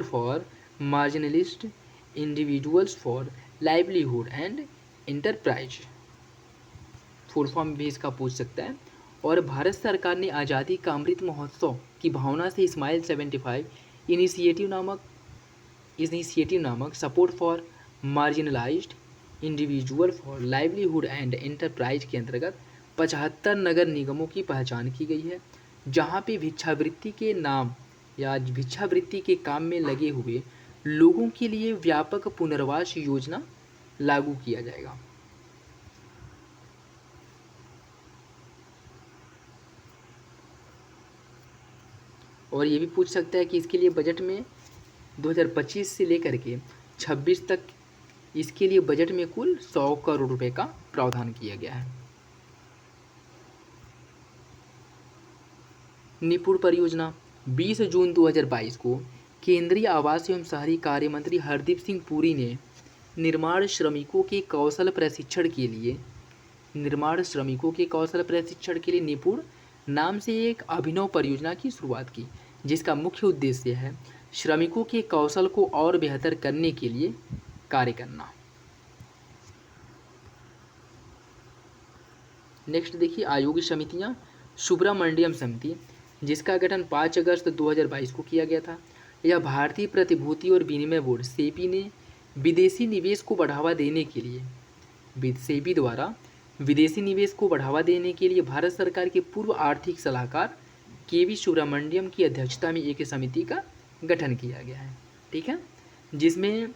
for marginalised individuals for livelihood and enterprise, full form भी इसका पूछ सकता है। और भारत सरकार ने आज़ादी का अमृत महोत्सव की भावना से स्माइल 75 इनिशिएटिव नामक support for marginalised individual for livelihood and enterprise के अंतर्गत 75 नगर निगमों की पहचान की गई है, जहां पे भिक्षावृत्ति के नाम या भिक्षावृत्ति के काम में लगे हुए लोगों के लिए व्यापक पुनर्वास योजना लागू किया जाएगा। और ये भी पूछ सकता है कि इसके लिए बजट में 2025 से लेकर के 26 तक इसके लिए बजट में कुल 100 करोड़ रुपए का प्रावधान किया गया है। निपुण परियोजना 20 जून 2022 को केंद्रीय आवास एवं शहरी कार्य मंत्री हरदीप सिंह पुरी ने निर्माण श्रमिकों के कौशल प्रशिक्षण के लिए निपुण नाम से एक अभिनव परियोजना की शुरुआत की, जिसका मुख्य उद्देश्य है श्रमिकों के कौशल को और बेहतर करने के लिए कार्य करना। नेक्स्ट देखिए आयोगी समितियां। सुब्रमण्यम समिति, जिसका गठन 5 अगस्त 2022 को किया गया था। यह भारतीय प्रतिभूति और विनिमय बोर्ड सेबी ने विदेशी निवेश को बढ़ावा देने के लिए सेबी द्वारा विदेशी निवेश को बढ़ावा देने के लिए भारत सरकार के पूर्व आर्थिक सलाहकार केवी सुब्रमण्यम की अध्यक्षता में एक समिति का गठन किया गया है। ठीक है, जिसमें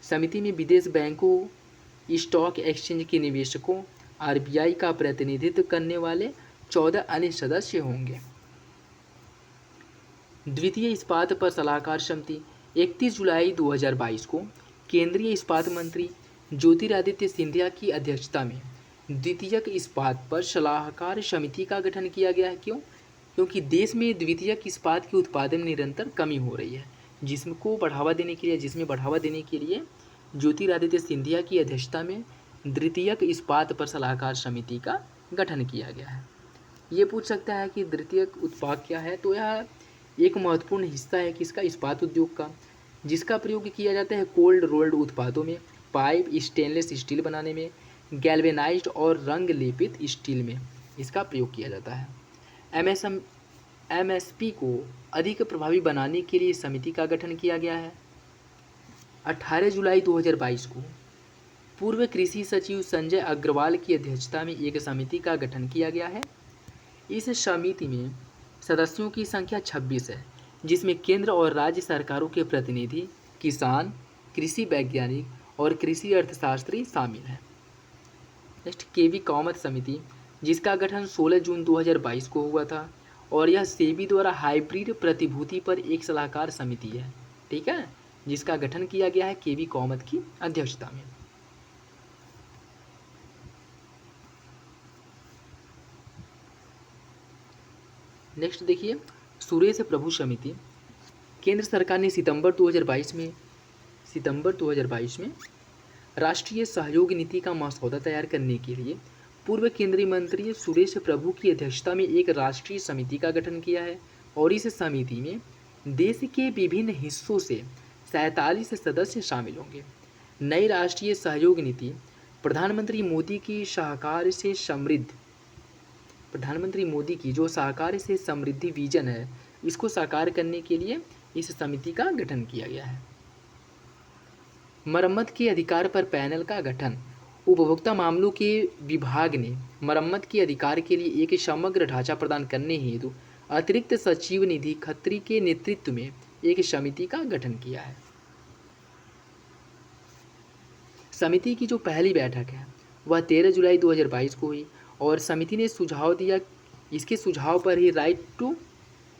समिति में विदेश बैंकों, स्टॉक एक्सचेंज के निवेशकों, आरबीआई का प्रतिनिधित्व करने वाले 14 अन्य सदस्य होंगे। द्वितीय इस्पात पर सलाहकार समिति 31 जुलाई 2022 को केंद्रीय इस्पात मंत्री ज्योतिरादित्य सिंधिया की अध्यक्षता में द्वितीयक इस्पात पर सलाहकार समिति का गठन किया गया है। क्यों? क्योंकि देश में द्वितीयक इस्पात के उत्पादन में निरंतर कमी हो रही है, जिसमें बढ़ावा देने के लिए ज्योतिरादित्य सिंधिया की अध्यक्षता में द्वितीयक इस्पात पर सलाहकार समिति का गठन किया गया है। ये पूछ सकता है कि द्वितीयक उत्पाद क्या है, तो यह एक महत्वपूर्ण हिस्सा है किसका, इस्पात उद्योग का, जिसका प्रयोग किया जाता है कोल्ड रोल्ड उत्पादों में, पाइप, स्टेनलेस स्टील बनाने में, गैल्वेनाइज्ड और रंग लेपित स्टील में इसका प्रयोग किया जाता है। एमएसपी को अधिक प्रभावी बनाने के लिए समिति का गठन किया गया है। 18 जुलाई 2022 को पूर्व कृषि सचिव संजय अग्रवाल की अध्यक्षता में एक समिति का गठन किया गया है। इस समिति में सदस्यों की संख्या 26 है, जिसमें केंद्र और राज्य सरकारों के प्रतिनिधि, किसान, कृषि वैज्ञानिक और कृषि अर्थशास्त्री शामिल हैं। नेक्स्ट केवी कामत समिति, जिसका गठन 16 जून 2022 को हुआ था और यह सेबी द्वारा हाइब्रिड प्रतिभूति पर एक सलाहकार समिति है। ठीक है, जिसका गठन किया गया है केवी कामत की अध्यक्षता में। नेक्स्ट देखिए सुरेश प्रभु समिति। केंद्र सरकार ने सितंबर 2022 में राष्ट्रीय सहयोग नीति का मसौदा तैयार करने के लिए पूर्व केंद्रीय मंत्री सुरेश प्रभु की अध्यक्षता में एक राष्ट्रीय समिति का गठन किया है और इस समिति में देश के विभिन्न हिस्सों से 47 सदस्य शामिल होंगे। नई राष्ट्रीय सहयोग नीति प्रधानमंत्री मोदी की जो सहकार से समृद्धि विजन है, इसको साकार करने के लिए इस समिति का गठन किया गया है। मरम्मत के अधिकार पर पैनल का गठन। उपभोक्ता मामलों के विभाग ने मरम्मत के अधिकार के लिए एक समग्र ढांचा प्रदान करने हेतु अतिरिक्त सचिव निधि खत्री के नेतृत्व में एक समिति का गठन किया है। समिति की जो पहली बैठक है वह 13 जुलाई 2022 को हुई और समिति ने सुझाव दिया। इसके सुझाव पर ही राइट टू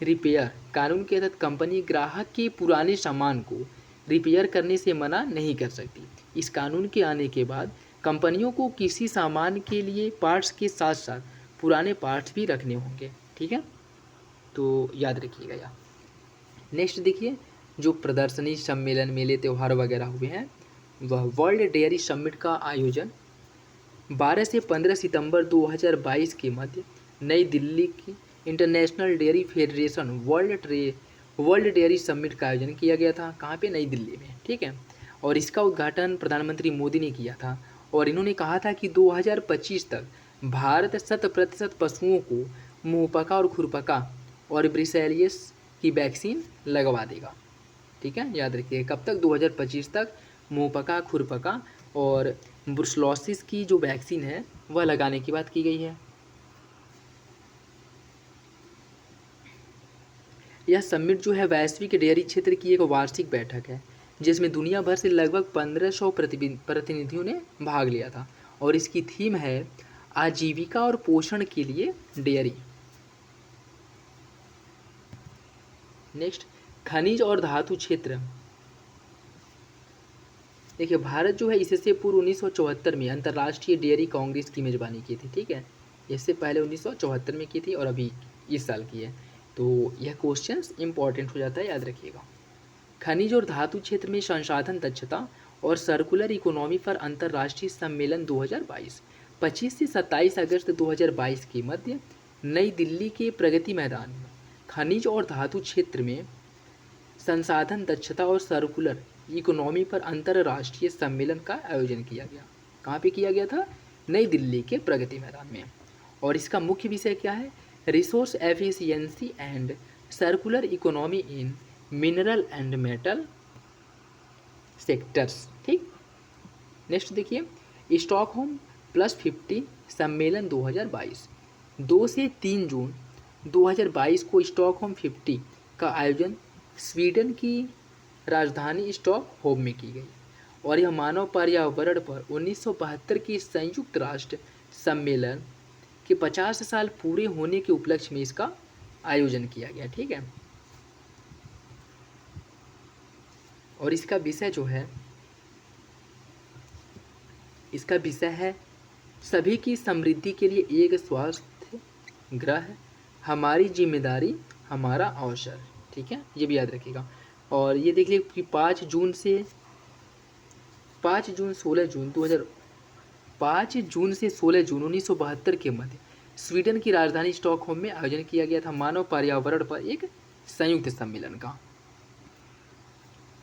रिपेयर कानून के तहत कंपनी ग्राहक के पुराने सामान को रिपेयर करने से मना नहीं कर सकती। इस कानून के आने के बाद कंपनियों को किसी सामान के लिए पार्ट्स के साथ साथ पुराने पार्ट्स भी रखने होंगे। ठीक है, तो याद रखिएगा यार। नेक्स्ट देखिए जो प्रदर्शनी, सम्मेलन, मेले, त्यौहार वगैरह हुए हैं, वह वर्ल्ड डेयरी समिट का आयोजन 12 से 15 सितंबर 2022 के मध्य नई दिल्ली की international dairy federation world dairy summit का आयोजन किया गया था। कहाँ पे? नई दिल्ली में। ठीक है, और इसका उद्घाटन प्रधानमंत्री मोदी ने किया था और इन्होंने कहा था कि 2025 तक भारत 100% पशुओं को मुंहपका और खुरपका और ब्रिसेलियस की वैक्सीन लगवा देगा। ठीक है, याद रखिए कब तक? 2025 तक मुंहपका, खुरपका और ब्रुसलोसिस की जो वैक्सीन है वह लगाने की बात की गई है। यह समिट जो है वैश्विक डेयरी क्षेत्र की एक वार्षिक बैठक है जिसमें दुनिया भर से लगभग 1500 प्रतिनिधियों ने भाग लिया था और इसकी थीम है आजीविका और पोषण के लिए डेयरी। नेक्स्ट खनिज और धातु क्षेत्र। देखिए भारत जो है इससे पूर्व 1974 में अंतर्राष्ट्रीय डेयरी कांग्रेस की मेजबानी की थी, ठीक है। इससे पहले 1974 में की थी और अभी इस साल की है। तो यह क्वेश्चन इंपॉर्टेंट हो जाता है, याद रखिएगा। खनिज और धातु क्षेत्र में संसाधन दक्षता और सर्कुलर इकोनॉमी पर अंतर्राष्ट्रीय सम्मेलन 2022 25 से 27 अगस्त 2022 के मध्य नई दिल्ली के प्रगति मैदान में खनिज और धातु क्षेत्र में संसाधन दक्षता और सर्कुलर इकोनॉमी पर अंतर्राष्ट्रीय सम्मेलन का आयोजन किया गया। कहाँ पे किया गया था? नई दिल्ली के प्रगति मैदान में। और इसका मुख्य विषय क्या है? Resource efficiency and circular economy in mineral and metal sectors, ठीक। नेक्स्ट देखिए स्टॉकहोम +50 सम्मेलन 2022 2 से 3 जून 2022 को स्टॉकहोम 50 का आयोजन स्वीडन की राजधानी स्टॉकहोम में की गई और यह मानव पर्यावरण पर 1972 के संयुक्त राष्ट्र सम्मेलन के 50 साल पूरे होने के उपलक्ष्य में इसका आयोजन किया गया, ठीक है। और इसका विषय जो है, इसका विषय है सभी की समृद्धि के लिए एक स्वास्थ्य ग्रह, हमारी जिम्मेदारी हमारा अवसर, ठीक है, ये भी याद रखिएगा। और ये देख लीजिए कि 5 जून 16 जून 1972 के मध्य स्वीडन की राजधानी स्टॉकहोम में आयोजन किया गया था मानव पर्यावरण पर एक संयुक्त सम्मेलन का।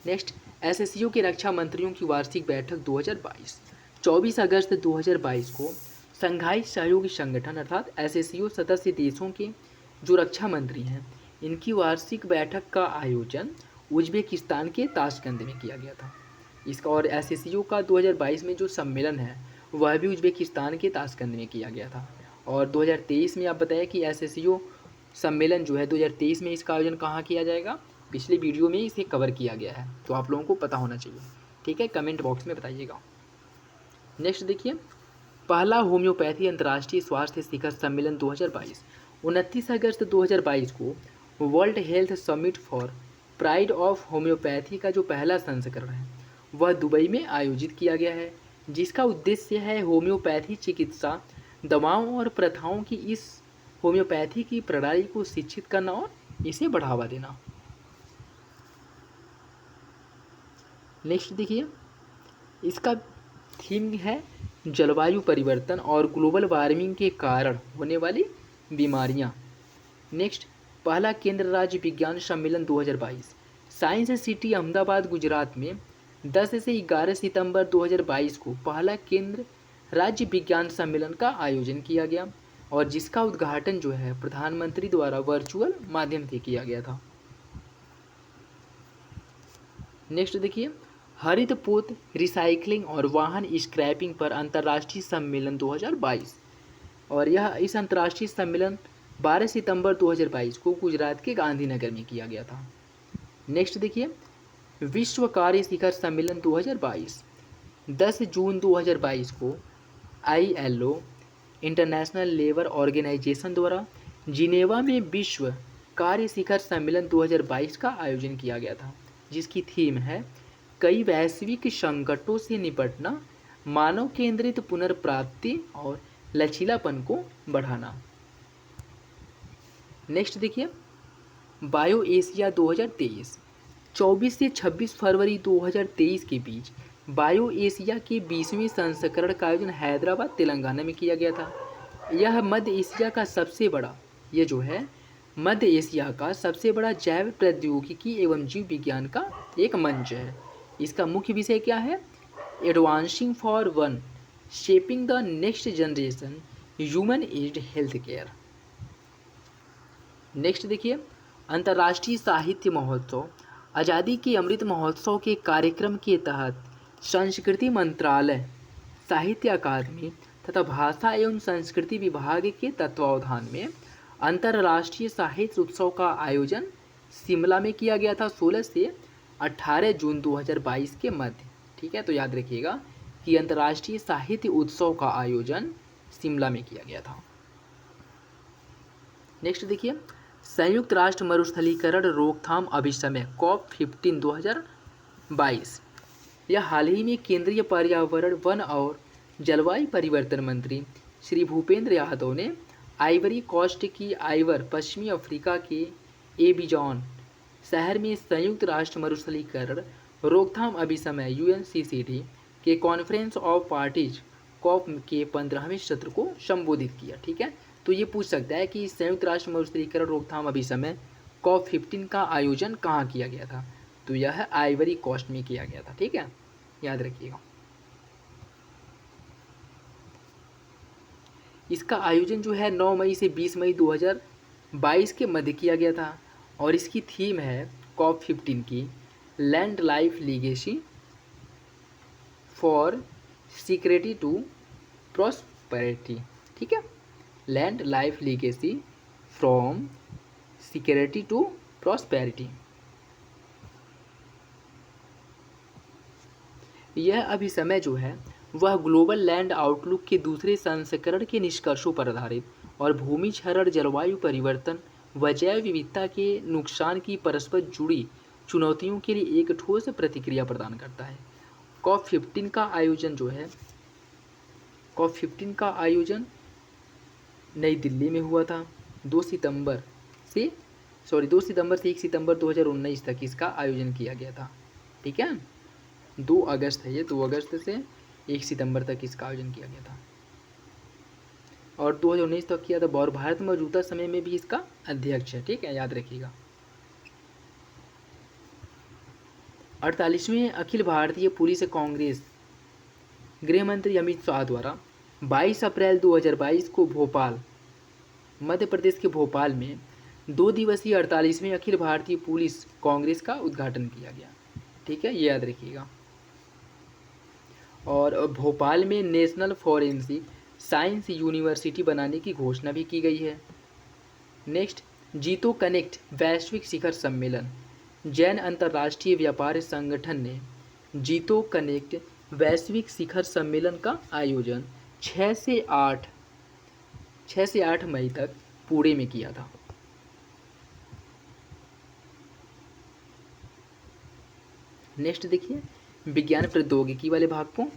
नेक्स्ट एससीओ के रक्षा मंत्रियों की वार्षिक बैठक 2022 24 अगस्त 2022 को संघाई सहयोगी संगठन अर्थात एससीओ सदस्य देशों के जो रक्षा मंत्री हैं इनकी वार्षिक बैठक का आयोजन उज्बेकिस्तान के ताशकंद में किया गया था। इसका और एससीओ का 2022 में जो सम्मेलन है वह भी उज्बेकिस्तान के ताशकंद में किया गया था। और 2023 में आप बताया कि एससीओ सम्मेलन जो है 2023 में इसका आयोजन कहाँ किया जाएगा? पिछले वीडियो में इसे कवर किया गया है, तो आप लोगों को पता होना चाहिए, ठीक है। कमेंट बॉक्स में बताइएगा। नेक्स्ट देखिए पहला होम्योपैथी अंतर्राष्ट्रीय स्वास्थ्य शिखर सम्मेलन 2022 29 अगस्त 2022 को world health summit for pride of homeopathy का जो पहला संस्करण है वह दुबई में आयोजित किया गया है, जिसका उद्देश्य है होम्योपैथी चिकित्सा दवाओं और प्रथाओं की इस होम्योपैथी की प्रणाली को शिक्षित करना और इसे बढ़ावा देना। नेक्स्ट देखिए इसका थीम है जलवायु परिवर्तन और ग्लोबल वार्मिंग के कारण होने वाली बीमारियां। नेक्स्ट पहला केंद्र राज्य विज्ञान सम्मेलन 2022 साइंस सिटी अहमदाबाद गुजरात में 10 से 11 सितंबर 2022 को पहला केंद्र राज्य विज्ञान सम्मेलन का आयोजन किया गया और जिसका उद्घाटन जो है प्रधानमंत्री द्वारा वर्चुअल माध्यम से किया गया था। नेक्स्ट देखिए हरित पोत रिसाइकलिंग और वाहन स्क्रैपिंग पर अंतर्राष्ट्रीय सम्मेलन 2022 और यह इस अंतर्राष्ट्रीय सम्मेलन 12 सितंबर 2022 को गुजरात के गांधीनगर में किया गया था। नेक्स्ट देखिए विश्व कार्य शिखर सम्मेलन 2022 10 जून 2022 को ILO इंटरनेशनल लेबर ऑर्गेनाइजेशन द्वारा जिनेवा में विश्व कार्य शिखर सम्मेलन 2022 का आयोजन किया गया था, जिसकी थीम है कई वैश्विक संकटों से निपटना, मानव केंद्रित पुनर्प्राप्ति और लचीलापन को बढ़ाना। नेक्स्ट देखिए बायो एशिया 2023 24 से 26 फरवरी 2023 के बीच बायो एशिया के 20वें संस्करण का आयोजन हैदराबाद तेलंगाना में किया गया था। यह मध्य एशिया का सबसे बड़ा जैव प्रौद्योगिकी एवं जीव विज्ञान का एक मंच है। इसका मुख्य विषय क्या है? Advancing for one shaping the next generation human aged health care. Next देखिए अंतर्राष्ट्रीय साहित्य महोत्सव आज़ादी के अमृत महोत्सव के कार्यक्रम के तहत संस्कृति मंत्रालय, साहित्य अकादमी तथा भाषा एवं संस्कृति विभाग के तत्वावधान में अंतर्राष्ट्रीय साहित्य उत्सव का आयोजन शिमला में किया गया था 16 से 18 जून 2022 के मध्य, ठीक है। तो याद रखिएगा कि अंतर्राष्ट्रीय साहित्य उत्सव का आयोजन शिमला में किया गया था। नेक्स्ट देखिए संयुक्त राष्ट्र मरुस्थलीकरण रोकथाम अभिसमय COP15 2022 यह हाल ही में केंद्रीय पर्यावरण, वन और जलवायु परिवर्तन मंत्री श्री भूपेंद्र यादव ने आइवरी कोस्ट की आइवर, पश्चिमी अफ्रीका के एबिजॉन शहर में संयुक्त राष्ट्र मरुस्थलीकरण रोकथाम अभिसमय UNCCD के कॉन्फ्रेंस ऑफ पार्टीज कॉप के 15वें सत्र को संबोधित किया। ठीक है, तो ये पूछ सकता है कि संयुक्त राष्ट्र मरुस्थलीकरण रोकथाम अभिसमय COP15 का आयोजन कहाँ किया गया था, तो यह आइवरी कोस्ट में किया गया था। ठीक है, याद रखिएगा। इसका आयोजन जो है 9 मई से 20 मई 2022 के मध्य किया गया था और इसकी थीम है COP15 की land life legacy for security to prosperity. ठीक है, land life legacy from security to prosperity. यह अभिसमय जो है वह ग्लोबल लैंड आउटलुक के दूसरे संस्करण के निष्कर्षों पर आधारित और भूमि क्षरण, जलवायु परिवर्तन व जैव विविधता के नुकसान की परस्पर जुड़ी चुनौतियों के लिए एक ठोस प्रतिक्रिया प्रदान करता है। COP15 का आयोजन जो है, COP15 का आयोजन नई दिल्ली में हुआ था 2 सितंबर से 1 सितंबर 2019 तक इसका आयोजन किया गया था। ठीक है, 2 अगस्त है ये, 2 अगस्त से 1 सितंबर तक इसका आयोजन किया गया था और 2019 तक किया था और भारत मौजूदा समय में भी इसका अध्यक्ष है। ठीक है, याद रखिएगा। 48वें अखिल भारतीय पुलिस कांग्रेस गृह मंत्री अमित शाह द्वारा 22 अप्रैल 2022 को भोपाल, मध्य प्रदेश के भोपाल में 2 दिवसीय 48वें अखिल भारतीय पुलिस कांग्रेस का उद्घाटन किया गया। ठीक है, ये याद रखिएगा। और भोपाल में नेशनल फॉरेंसिक साइंस यूनिवर्सिटी बनाने की घोषणा भी की गई है। नेक्स्ट, जीतो कनेक्ट वैश्विक शिखर सम्मेलन। जैन अंतर्राष्ट्रीय व्यापार संगठन ने जीतो कनेक्ट वैश्विक शिखर सम्मेलन का आयोजन 6 से 8 मई तक पुणे में किया था। नेक्स्ट देखिए, विज्ञान प्रौद्योगिकी वाले भाग को।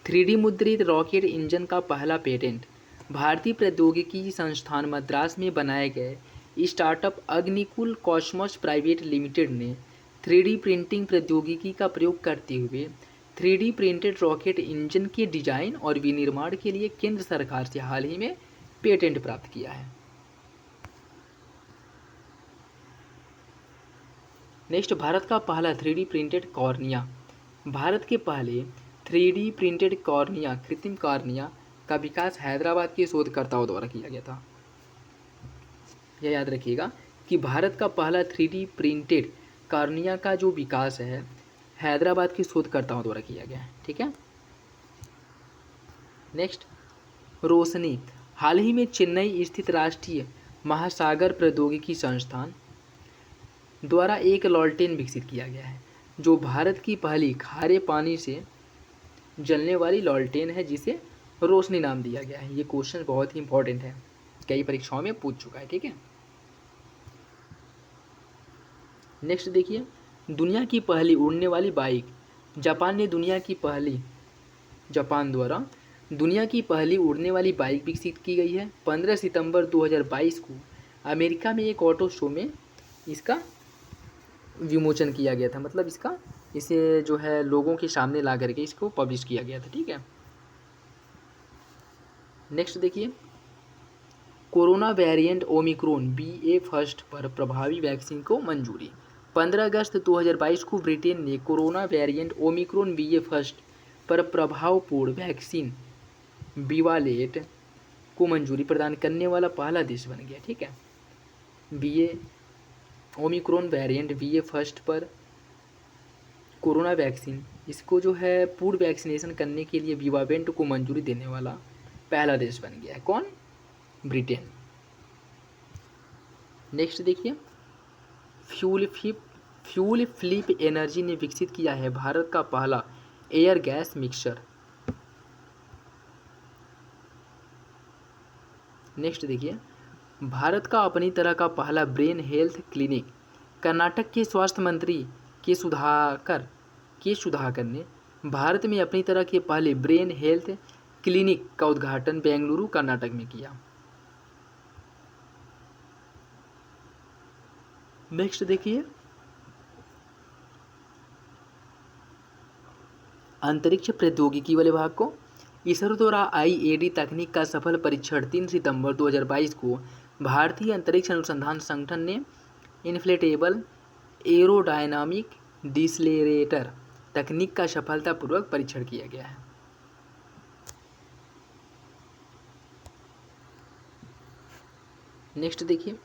3D मुद्रित रॉकेट इंजन का पहला पेटेंट भारतीय प्रौद्योगिकी संस्थान मद्रास में बनाए गए startup Agnikul Cosmos private limited ने 3D प्रिंटिंग प्रौद्योगिकी का प्रयोग करते हुए 3D प्रिंटेड रॉकेट इंजन के डिजाइन और विनिर्माण के लिए केंद्र सरकार से हाल ही में पेटेंट प्राप्त किया है। नेक्स्ट, भारत का पहला 3D प्रिंटेड कॉर्निया। भारत के पहले 3D प्रिंटेड कॉर्निया, कृत्रिम कॉर्निया का विकास हैदराबाद के शोधकर्ताओं द्वारा किया गया था। यह याद रखिएगा कि भारत का पहला 3D प्रिंटेड कॉर्निया का जो विकास है हैदराबाद के शोधकर्ताओं द्वारा किया गया है। ठीक है। नेक्स्ट, रोशनी। हाल ही में चेन्नई स्थित राष्ट्रीय महासागर प्रौद्योगिकी संस्थान द्वारा एक लॉलटेन विकसित किया गया है जो भारत की पहली खारे पानी से जलने वाली लॉलटेन है जिसे रोशनी नाम दिया गया है। ये क्वेश्चन बहुत ही इंपॉर्टेंट है, कई परीक्षाओं में पूछ चुका है। ठीक है। नेक्स्ट देखिए, दुनिया की पहली उड़ने वाली बाइक। जापान द्वारा दुनिया की पहली उड़ने वाली बाइक विकसित की गई है। 15 सितंबर 2022 को अमेरिका में एक ऑटो शो में इसका विमोचन किया गया था, मतलब इसे जो है लोगों के सामने ला करके इसको पब्लिश किया गया था। ठीक है। नेक्स्ट देखिए, corona variant Omicron BA first पर प्रभावी वैक्सीन को मंजूरी। 15 अगस्त 2022 को ब्रिटेन ने corona variant Omicron BA first पर प्रभावपूर्ण वैक्सीन बिवालेट को मंजूरी प्रदान करने वाला पहला देश बन गया। ठीक है। BA Omicron variant BA first पर कोरोना वैक्सीन, इसको जो है पूर्ण वैक्सीनेशन करने के लिए बिवावेंट को मंजूरी देने वाला पहला देश बन गया है। कौन? ब्रिटेन। नेक्स्ट देखिए, फ्यूल फ्लिप एनर्जी ने विकसित किया है भारत का पहला एयर गैस मिक्सर। नेक्स्ट देखिए, भारत का अपनी तरह का पहला ब्रेन हेल्थ क्लिनिक। कर्नाटक के स्वास्थ्य मंत्री के सुधाकर ने भारत में अपनी तरह के पहले ब्रेन हेल्थ क्लिनिक का उद्घाटन बेंगलुरु कर्नाटक में किया। नेक्स्ट देखिए, अंतरिक्ष प्रौद्योगिकी वाले भाग को। इसरो द्वारा आईएडी तकनीक का सफल परीक्षण 3 सितंबर 2022 को भारतीय अंतरिक्ष अनुसंधान संगठन ने इन्फ्लेटेबल एरोडायनामिक डिसलेरेटर तकनीक का सफलतापूर्वक परीक्षण किया गया है। नेक्स्ट देखिए,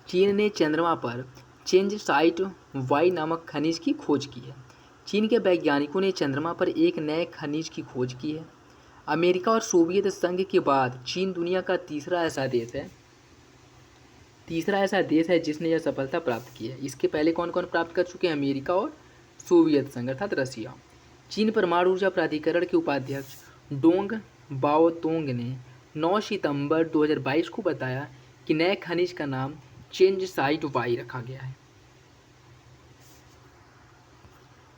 चीन ने चंद्रमा पर चेंज साइट वाई नामक खनिज की खोज की है। चीन के वैज्ञानिकों ने चंद्रमा पर एक नए खनिज की खोज की है। अमेरिका और सोवियत संघ के बाद चीन दुनिया का तीसरा ऐसा देश है जिसने यह सफलता प्राप्त की है। इसके पहले कौन कौन प्राप्त कर चुके हैं? अमेरिका और सोवियत संघ अर्थात रसिया। चीन परमाणु ऊर्जा प्राधिकरण के उपाध्यक्ष डोंग बाओतोंग ने 9 सितंबर 2022 को बताया कि नए खनिज का नाम चेंज साइट वाई रखा गया है।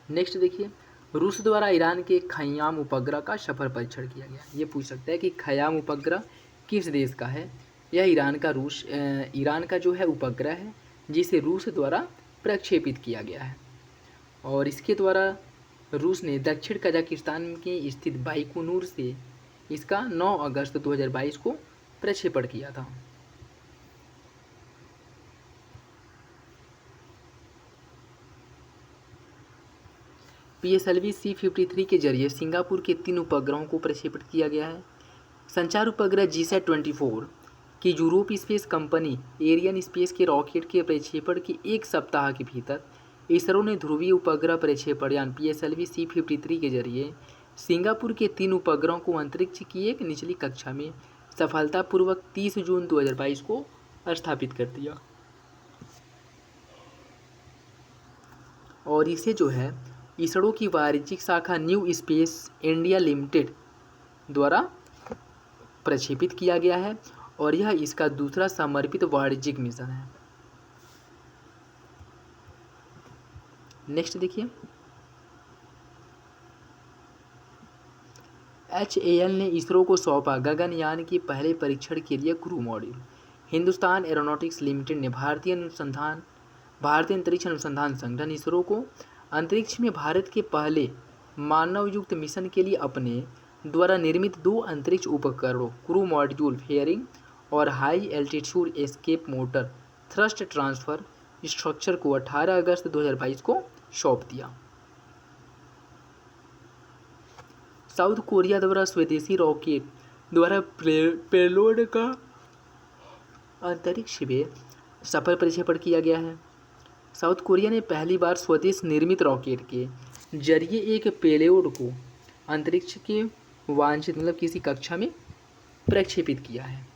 नेक्स्ट देखिए, रूस द्वारा ईरान के खयाम उपग्रह का सफल परीक्षण किया गया। ये पूछ सकता है कि खयाम उपग्रह किस देश का है? यह ईरान का जो है उपग्रह है जिसे रूस द्वारा प्रक्षेपित किया गया है और इसके द्वारा रूस ने दक्षिण कजाकिस्तान में स्थित बाइकोनूर से इसका 9 अगस्त 2022 को प्रक्षेपण किया था। PSLV C-53 के जरिए सिंगापुर के 3 उपग्रहों को प्रक्षेपित किया गया है। संचार उपग्रह GSAT-24 की Europe space company Ariane space के रॉकेट के प्रक्षेपण के एक सप्ताह के भीतर इसरो ने ध्रुवीय उपग्रह प्रक्षेपण यान PSLV C-53 के जरिए सिंगापुर के 3 उपग्रहों को अंतरिक्ष की एक निचली कक्षा में सफलतापूर्वक 30 जून 2022 को स्थापित कर दिया और इसे जो है इसरो की वाणिज्यिक शाखा न्यू स्पेस इंडिया लिमिटेड द्वारा प्रक्षेपित किया गया है और यह इसका दूसरा समर्पित वाणिज्यिक मिशन है। नेक्स्ट देखिए, HAL ने इसरो को सौंपा गगनयान के पहले परीक्षण के लिए crew module. Hindustan aeronautics limited ने भारतीय अंतरिक्ष अनुसंधान संगठन इसरो को अंतरिक्ष में भारत के पहले मानवयुक्त मिशन के लिए अपने द्वारा निर्मित 2 अंतरिक्ष उपकरणों क्रू मॉड्यूल फेयरिंग और high altitude escape motor thrust transfer structure को 18 अगस्त 2022 को सौंप दिया। साउथ कोरिया द्वारा स्वदेशी रॉकेट द्वारा पेलोड का अंतरिक्ष में सफल प्रक्षेपण किया गया है। साउथ कोरिया ने पहली बार स्वदेश निर्मित रॉकेट के जरिए एक पेलोड को अंतरिक्ष के वांछित किसी कक्षा में प्रक्षेपित किया है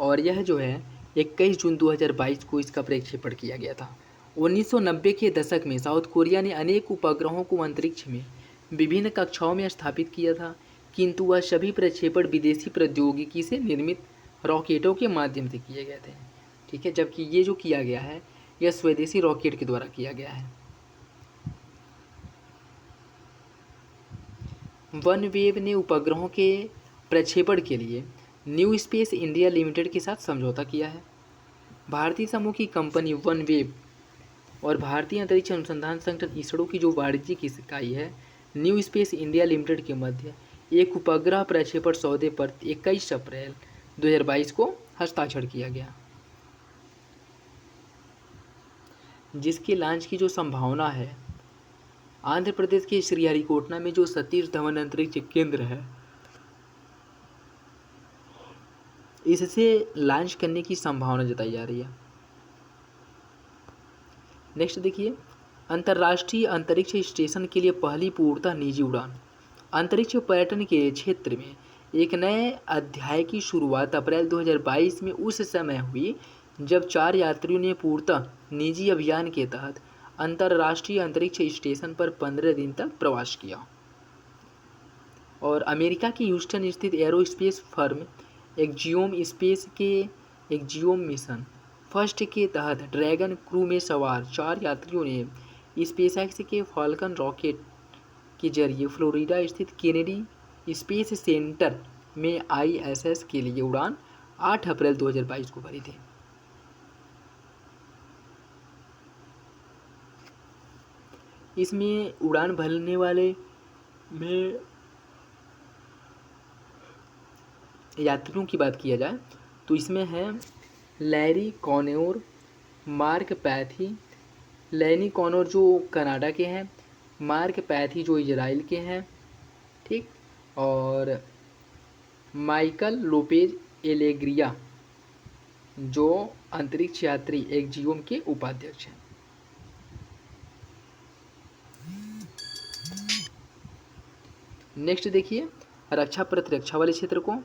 और यह जो है 21 जून 2022 को इसका प्रक्षेपण किया गया था। 1990 के दशक में साउथ कोरिया ने अनेक उपग्रहों को अंतरिक्ष में विभिन्न कक्षाओं में स्थापित किया था, किंतु वह सभी प्रक्षेपण विदेशी प्रौद्योगिकी से निर्मित रॉकेटों के माध्यम से किए गए थे। ठीक है, जबकि ये जो किया गया है यह स्वदेशी रॉकेट के द्वारा किया गया है। वनवेव ने उपग्रहों के प्रक्षेपण के लिए न्यू स्पेस इंडिया लिमिटेड के साथ समझौता किया है। भारतीय समूह की कंपनी वनवेव और भारतीय अंतरिक्ष अनुसंधान संगठन इसरो की जो वाणिज्यिक इकाई है न्यू स्पेस इंडिया लिमिटेड के मध्य एक उपग्रह प्रक्षेपण सौदे पर 21 अप्रैल 2022 को हस्ताक्षर किया गया, जिसके लॉन्च की जो संभावना है आंध्र प्रदेश के श्रीहरिकोटा में जो सतीश धवन अंतरिक्ष केंद्र है इससे लॉन्च करने की संभावना जताई जा रही है। नेक्स्ट देखिए, अंतर्राष्ट्रीय अंतरिक्ष स्टेशन के लिए पहली पूर्णतः निजी उड़ान। अंतरिक्ष पर्यटन के क्षेत्र में एक नए अध्याय की शुरुआत अप्रैल 2022 में उस समय हुई जब 4 यात्रियों ने पूर्णतः निजी अभियान के तहत अंतर्राष्ट्रीय अंतरिक्ष स्टेशन पर 15 दिन तक प्रवास किया। और अमेरिका की ह्यूस्टन स्थित aerospace firm Axiom mission first के तहत ड्रैगन क्रू में सवार 4 यात्रियों ने स्पेसएक्स के फाल्कन रॉकेट के जरिए फ्लोरिडा स्थित केनेडी स्पेस सेंटर में ISS के लिए उड़ान 8 अप्रैल 2022 को भरी थी। इसमें उड़ान भरने वाले में यात्रियों की बात किया जाए तो इसमें है लैरी कॉनोर, मार्क पैथी। लैरी कॉनोर जो कनाडा के हैं, मार्क पैथी जो इजराइल के हैं, ठीक, और माइकल लोपेज एलेग्रिया जो अंतरिक्ष यात्री एक्जियोम के उपाध्यक्ष हैं। नेक्स्ट देखिए रक्षा प्रतिरक्षा वाले क्षेत्र को।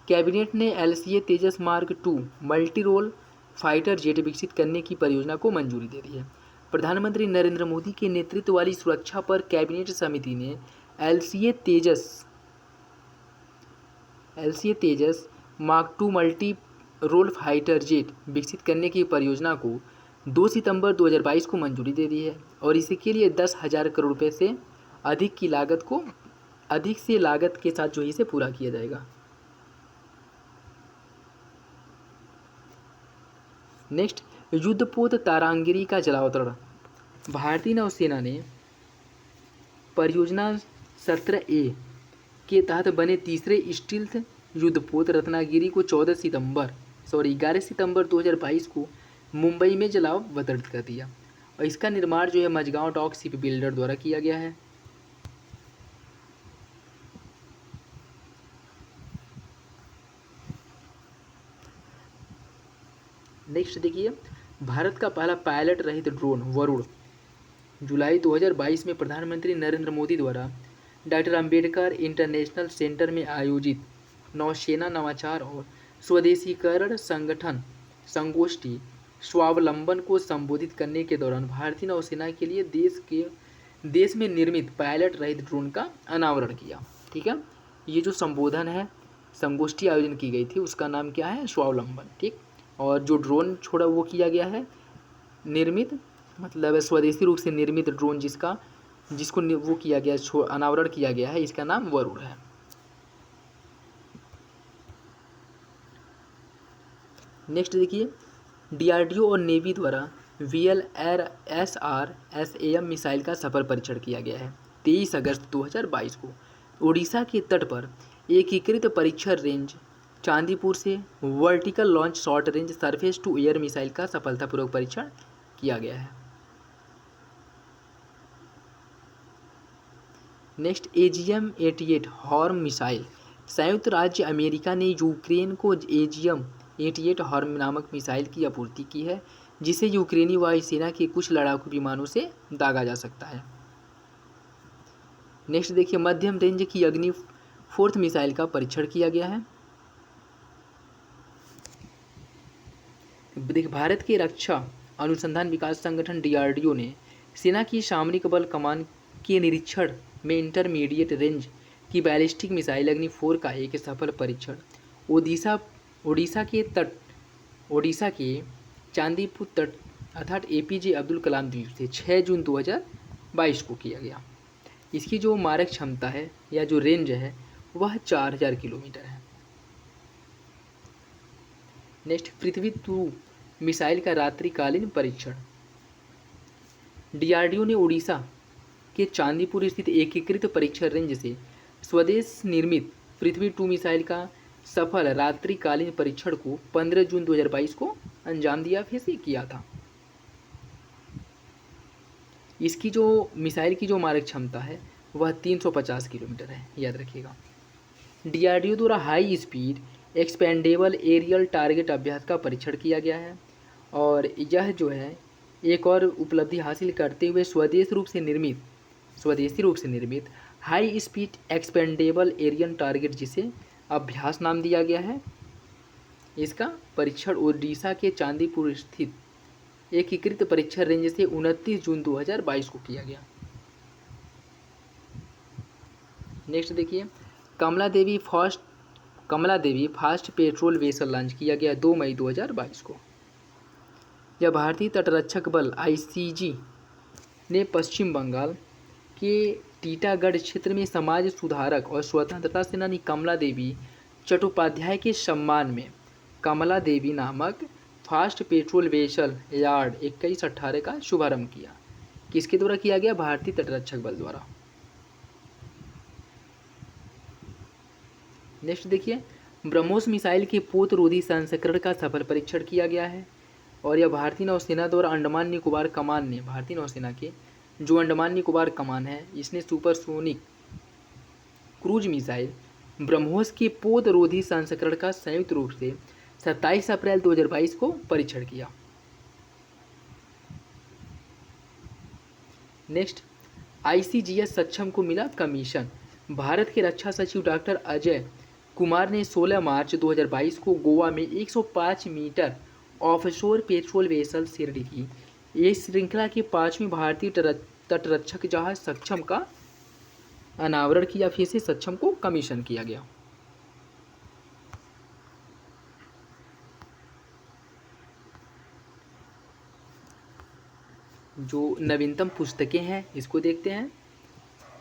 कैबिनेट ने LCA Tejas mark 2 multi role fighter jet विकसित करने की परियोजना को मंजूरी दे दी है। प्रधानमंत्री नरेंद्र मोदी के नेतृत्व वाली सुरक्षा पर कैबिनेट समिति ने LCA Tejas mark 2 multi role fighter jet विकसित करने की परियोजना को 2 सितंबर 2022 को मंजूरी दे दी है और इसके लिए 10,000 करोड़ रुपये से अधिक से लागत के साथ जो इसे पूरा किया जाएगा। नेक्स्ट, युद्धपोत तारांगिरी का जलावतरण। भारतीय नौसेना ने परियोजना 17A के तहत बने तीसरे स्टील्थ युद्धपोत रत्नागिरी को 11 सितंबर 2022 को मुंबई में जलावतरित कर दिया और इसका निर्माण जो है मझगांव डॉक शिप बिल्डर द्वारा किया गया है। नेक्स्ट देखिए भारत का पहला पायलट रहित ड्रोन वरुण जुलाई 2022 में प्रधानमंत्री नरेंद्र मोदी द्वारा डॉक्टर अंबेडकर इंटरनेशनल सेंटर में आयोजित नौसेना नवाचार और स्वदेशीकरण संगोष्ठी स्वावलंबन को संबोधित करने के दौरान भारतीय नौसेना के लिए देश में निर्मित पायलट रहित ड्रोन का अनावरण किया। ठीक है, ये जो संबोधन है, संगोष्ठी आयोजन की गई थी, उसका नाम क्या है? स्वावलंबन। ठीक, और जो ड्रोन छोड़ा वो किया गया है निर्मित, मतलब स्वदेशी रूप से निर्मित ड्रोन जिसको वो किया गया, अनावरण किया गया है, इसका नाम वरुण है। नेक्स्ट देखिए DRDO और नेवी द्वारा VLSR-SAM मिसाइल का सफल परीक्षण किया गया है 23 अगस्त 2022 को उड़ीसा के तट पर एकीकृत परीक्षण रेंज चांदीपुर से vertical launch short range surface to air missile का सफलतापूर्वक परीक्षण किया गया है। नेक्स्ट, AGM-88 हॉर्म मिसाइल। संयुक्त राज्य अमेरिका ने यूक्रेन को AGM-88 हॉर्म नामक मिसाइल की आपूर्ति की है जिसे यूक्रेनी वायुसेना के कुछ लड़ाकू विमानों से दागा जा सकता है। नेक्स्ट देखिए मध्यम रेंज की अग्नि 4th मिसाइल का परीक्षण किया गया है। भारत के रक्षा अनुसंधान विकास संगठन DRDO ने सेना की सामरिक बल कमान के निरीक्षण में इंटरमीडिएट रेंज की बैलिस्टिक मिसाइल अग्नि 4 का एक सफल परीक्षण ओडिशा के चांदीपुर तट अर्थात APJ अब्दुल कलाम द्वीप से 6 जून 2022 को किया गया। इसकी जो मारक क्षमता है या जो रेंज है वह 4000 किलोमीटर है। नेक्स्ट, पृथ्वी 2 मिसाइल का रात्रिकालीन परीक्षण। DRDO ने उड़ीसा के चांदीपुर स्थित एकीकृत परीक्षण रेंज से स्वदेश निर्मित पृथ्वी 2 मिसाइल का सफल रात्रिकालीन परीक्षण को 15 जून 2022 को अंजाम किया था। इसकी जो मिसाइल की जो मारक क्षमता है वह 350 किलोमीटर है, याद रखिएगा। DRDO द्वारा high speed expendable aerial target Abhyas का परीक्षण किया गया है और यह जो है एक और उपलब्धि हासिल करते हुए स्वदेशी रूप से निर्मित high speed expendable aerial target जिसे अभ्यास नाम दिया गया है, इसका परीक्षण ओडिशा के चांदीपुर स्थित एकीकृत परीक्षण रेंज से 29 जून 2022 को किया गया। नेक्स्ट देखिए, कमला देवी फास्ट पेट्रोल वेसल लॉन्च किया गया 2 मई 2022 को। यह भारतीय तटरक्षक बल आईसीजी ने पश्चिम बंगाल के टीटागढ़ क्षेत्र में समाज सुधारक और स्वतंत्रता सेनानी कमला देवी चट्टोपाध्याय के सम्मान में कमला देवी नामक फास्ट पेट्रोल वेसल यार्ड 21/18 का शुभारंभ किया। किसके द्वारा किया गया? भारतीय तटरक्षक बल द्वारा। नेक्स्ट देखिए, ब्रह्मोस मिसाइल के पोतरोधी संस्करण का सफल परीक्षण किया गया है और यह भारतीय नौसेना द्वारा अंडमान निकोबार कमान ने, भारतीय नौसेना के जो अंडमान निकोबार कमान है, इसने सुपरसोनिक क्रूज मिसाइल ब्रह्मोस के पोतरोधी संस्करण का संयुक्त रूप से 27 अप्रैल 2022 को परीक्षण किया। नेक्स्ट, आईसीजीएस सक्षम को मिला कमीशन। भारत के रक्षा सचिव डॉक्टर अजय कुमार ने 16 मार्च 2022 को गोवा में 105 metre offshore patrol vessel Shirdi की इस श्रृंखला के 5वें भारतीय तटरक्षक जहाज सक्षम का अनावरण किया। फिर से सक्षम को कमीशन किया गया। जो नवीनतम पुस्तकें हैं इसको देखते हैं।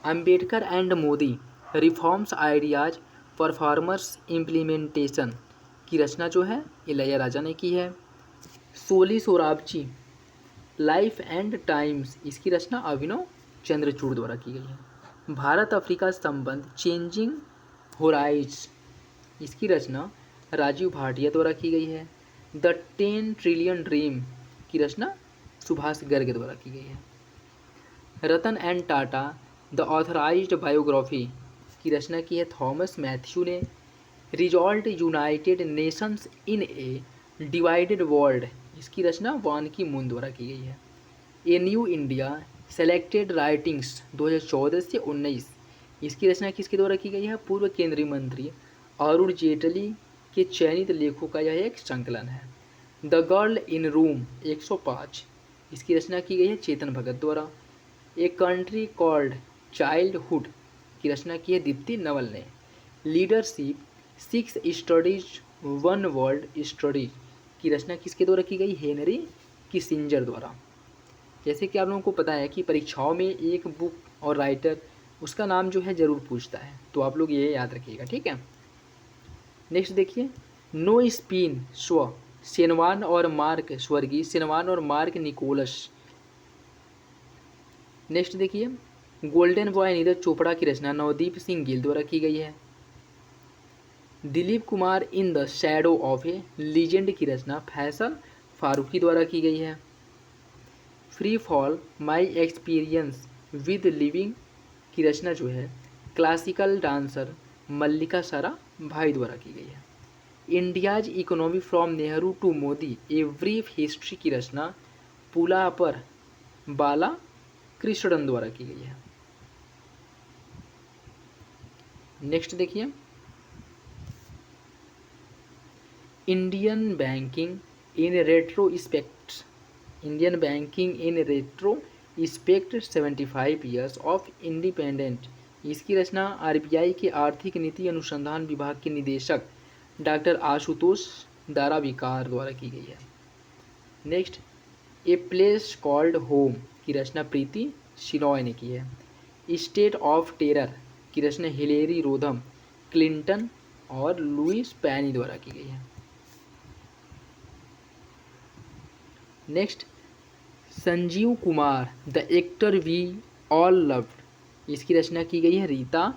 Ambedkar and Modi reforms ideas performers implementation की रचना जो है इलैयाराजा ने की है। Soli Sorabjee life and times, इसकी रचना अभिनव चंद्रचूड़ द्वारा की गई है। भारत अफ्रीका संबंध चेंजिंग होराइज, इसकी रचना राजीव भाटिया द्वारा की गई है। द 10 ट्रिलियन ड्रीम की रचना सुभाष गर्ग द्वारा की गई है। Ratan and Tata the authorised biography की रचना की है थॉमस मैथ्यू ने। Resolved united nations in a divided world, इसकी रचना वान की मून द्वारा की गई है। A new India selected writings 2014 से 19, इसकी रचना किसके द्वारा की गई है? पूर्व केंद्रीय मंत्री अरुण जेटली के चयनित लेखों का यह एक संकलन है। द गर्ल इन रूम 105, इसकी रचना की गई है चेतन भगत द्वारा। ए कंट्री कॉल्ड चाइल्डहुड की रचना की है दीप्ति नवल ने। लीडरशिप 6 स्टडीज 1 वर्ल्ड स्टडी की रचना किसके द्वारा की गई? हेनरी किसिंजर द्वारा। जैसे कि आप लोगों को पता है कि परीक्षाओं में एक बुक और राइटर उसका नाम जो है ज़रूर पूछता है, तो आप लोग ये याद रखिएगा, ठीक है। नेक्स्ट देखिए, नो स्पिन स्व सेनवान और मार्क स्वर्गीय सेनवान और मार्क निकोलस। नेक्स्ट देखिए, गोल्डन बॉय नीरज चोपड़ा की रचना नवदीप सिंह गिल द्वारा की गई है। Dilip Kumar in the shadow of A legend की रचना फैसल फारूकी द्वारा की गई है। Free fall my experience with living की रचना जो है क्लासिकल डांसर मल्लिका सारा भाई द्वारा की गई है। India's economy from Nehru to Modi a brief history की रचना पुलापर बाला कृष्णन द्वारा की गई है। नेक्स्ट देखिए, Indian banking in retrospect 75 years of independent, इसकी रचना आरबीआई के आर्थिक नीति अनुसंधान विभाग के निदेशक डॉक्टर आशुतोष दाराविकार द्वारा की गई है। Next, a place called home की रचना प्रीति शिनॉय ने की है। स्टेट ऑफ टेरर की रचना हिलेरी रोधम क्लिंटन और लुइस पैनी द्वारा की गई है। Next, Sanjeev Kumar the actor we all loved, इसकी रचना की गई है रीता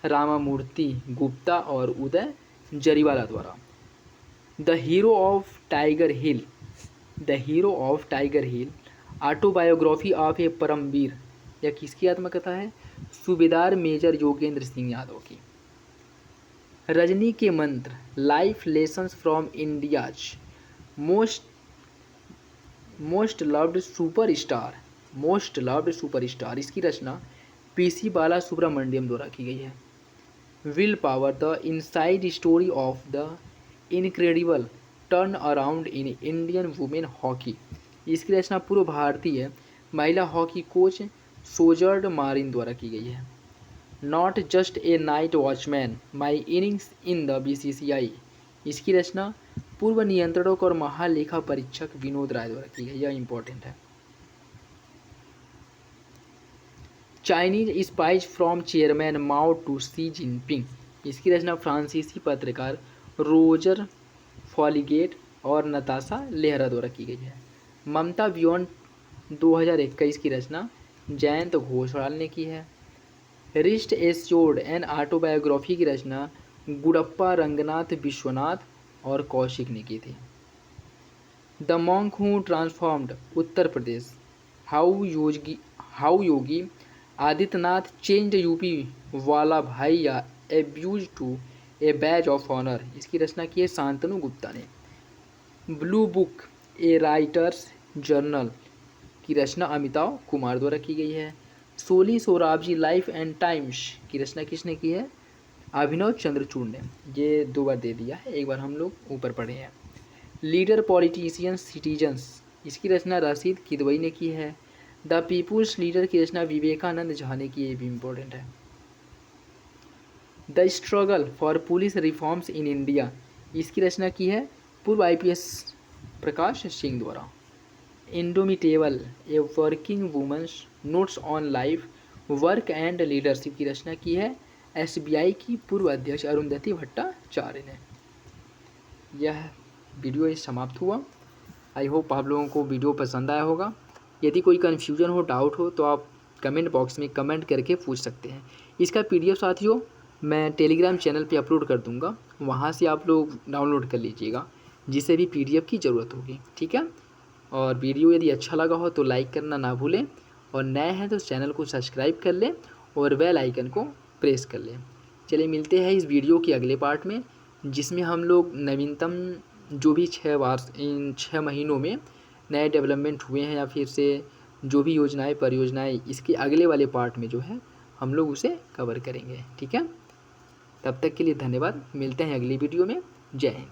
रामामूर्ति गुप्ता और उदय जरीवाला द्वारा। The hero of tiger hill autobiography of a Paramvir, यह किसकी आत्मकथा है? सूबेदार मेजर योगेंद्र सिंह यादव की। रजनी के मंत्र life lessons from India's most loved superstar, इसकी रचना पीसी बाला सुब्रमण्यम द्वारा की गई है। Will power the inside story of the incredible turn around in Indian women hockey इसकी रचना पूर्व भारतीय महिला हॉकी कोच सोजर्ड मारिन द्वारा की गई है। Not just a night watchman my innings in the BCCI, इसकी रचना पूर्व नियंत्रणक और महालेखा परीक्षक विनोद राय द्वारा की गई। यह इंपॉर्टेंट है। Chinese spies from chairman Mao to Xi Jinping, इसकी रचना फ्रांसीसी पत्रकार रोजर फॉलीगेट और नताशा लेहरा द्वारा की गई है। ममता बियॉन्ड 2021 की रचना जयंत घोषाल ने की है। रिस्ट एस्योर्ड एन ऑटोबायोग्राफी की रचना गुडप्पा रंगनाथ विश्वनाथ और कौशिक ने की थी। The monk who transformed Uttar Pradesh, how Yogi Adityanath changed UP वाला भाई या abuse to a badge of honour, इसकी रचना की है शांतनु गुप्ता ने। Blue book a writer's journal की रचना अमिताभ कुमार द्वारा की गई है। Soli Sorabjee life and times की रचना किसने की है? अभिनव चंद्रचूड़ ने। ये 2 बार दे दिया है, एक बार हम लोग ऊपर पढ़े हैं। लीडर पॉलिटिशियंस सिटीजन्स, इसकी रचना रशीद किदवई ने की है। द पीपुल्स लीडर की रचना विवेकानंद झा ने की, ये भी इम्पोर्टेंट है। The struggle for police reforms in India, इसकी रचना की है पूर्व IPS प्रकाश सिंह द्वारा। Indomitable a working women's notes on life work and leadership की रचना की है SBI की पूर्व अध्यक्ष अरुंधति भट्टाचार्य ने। यह वीडियो समाप्त हुआ। आई होप आप लोगों को वीडियो पसंद आया होगा। यदि कोई कन्फ्यूजन हो, डाउट हो, तो आप कमेंट बॉक्स में कमेंट करके पूछ सकते हैं। इसका PDF साथियों मैं टेलीग्राम चैनल पे अपलोड कर दूंगा, वहाँ से आप लोग डाउनलोड कर लीजिएगा, जिसे भी PDF की ज़रूरत होगी। ठीक है, और वीडियो यदि अच्छा लगा हो तो लाइक करना ना भूलें, और नए हैं तो चैनल को सब्सक्राइब कर लें और बेल आइकन को प्रेस कर लें। चलिए मिलते हैं इस वीडियो के अगले पार्ट में, जिसमें हम लोग नवीनतम जो भी 6 महीनों में नए डेवलपमेंट हुए हैं या फिर से जो भी योजनाएं परियोजनाएं, इसके अगले वाले पार्ट में जो है हम लोग उसे कवर करेंगे। ठीक है, तब तक के लिए धन्यवाद। मिलते हैं अगली वीडियो में। जय हिंद।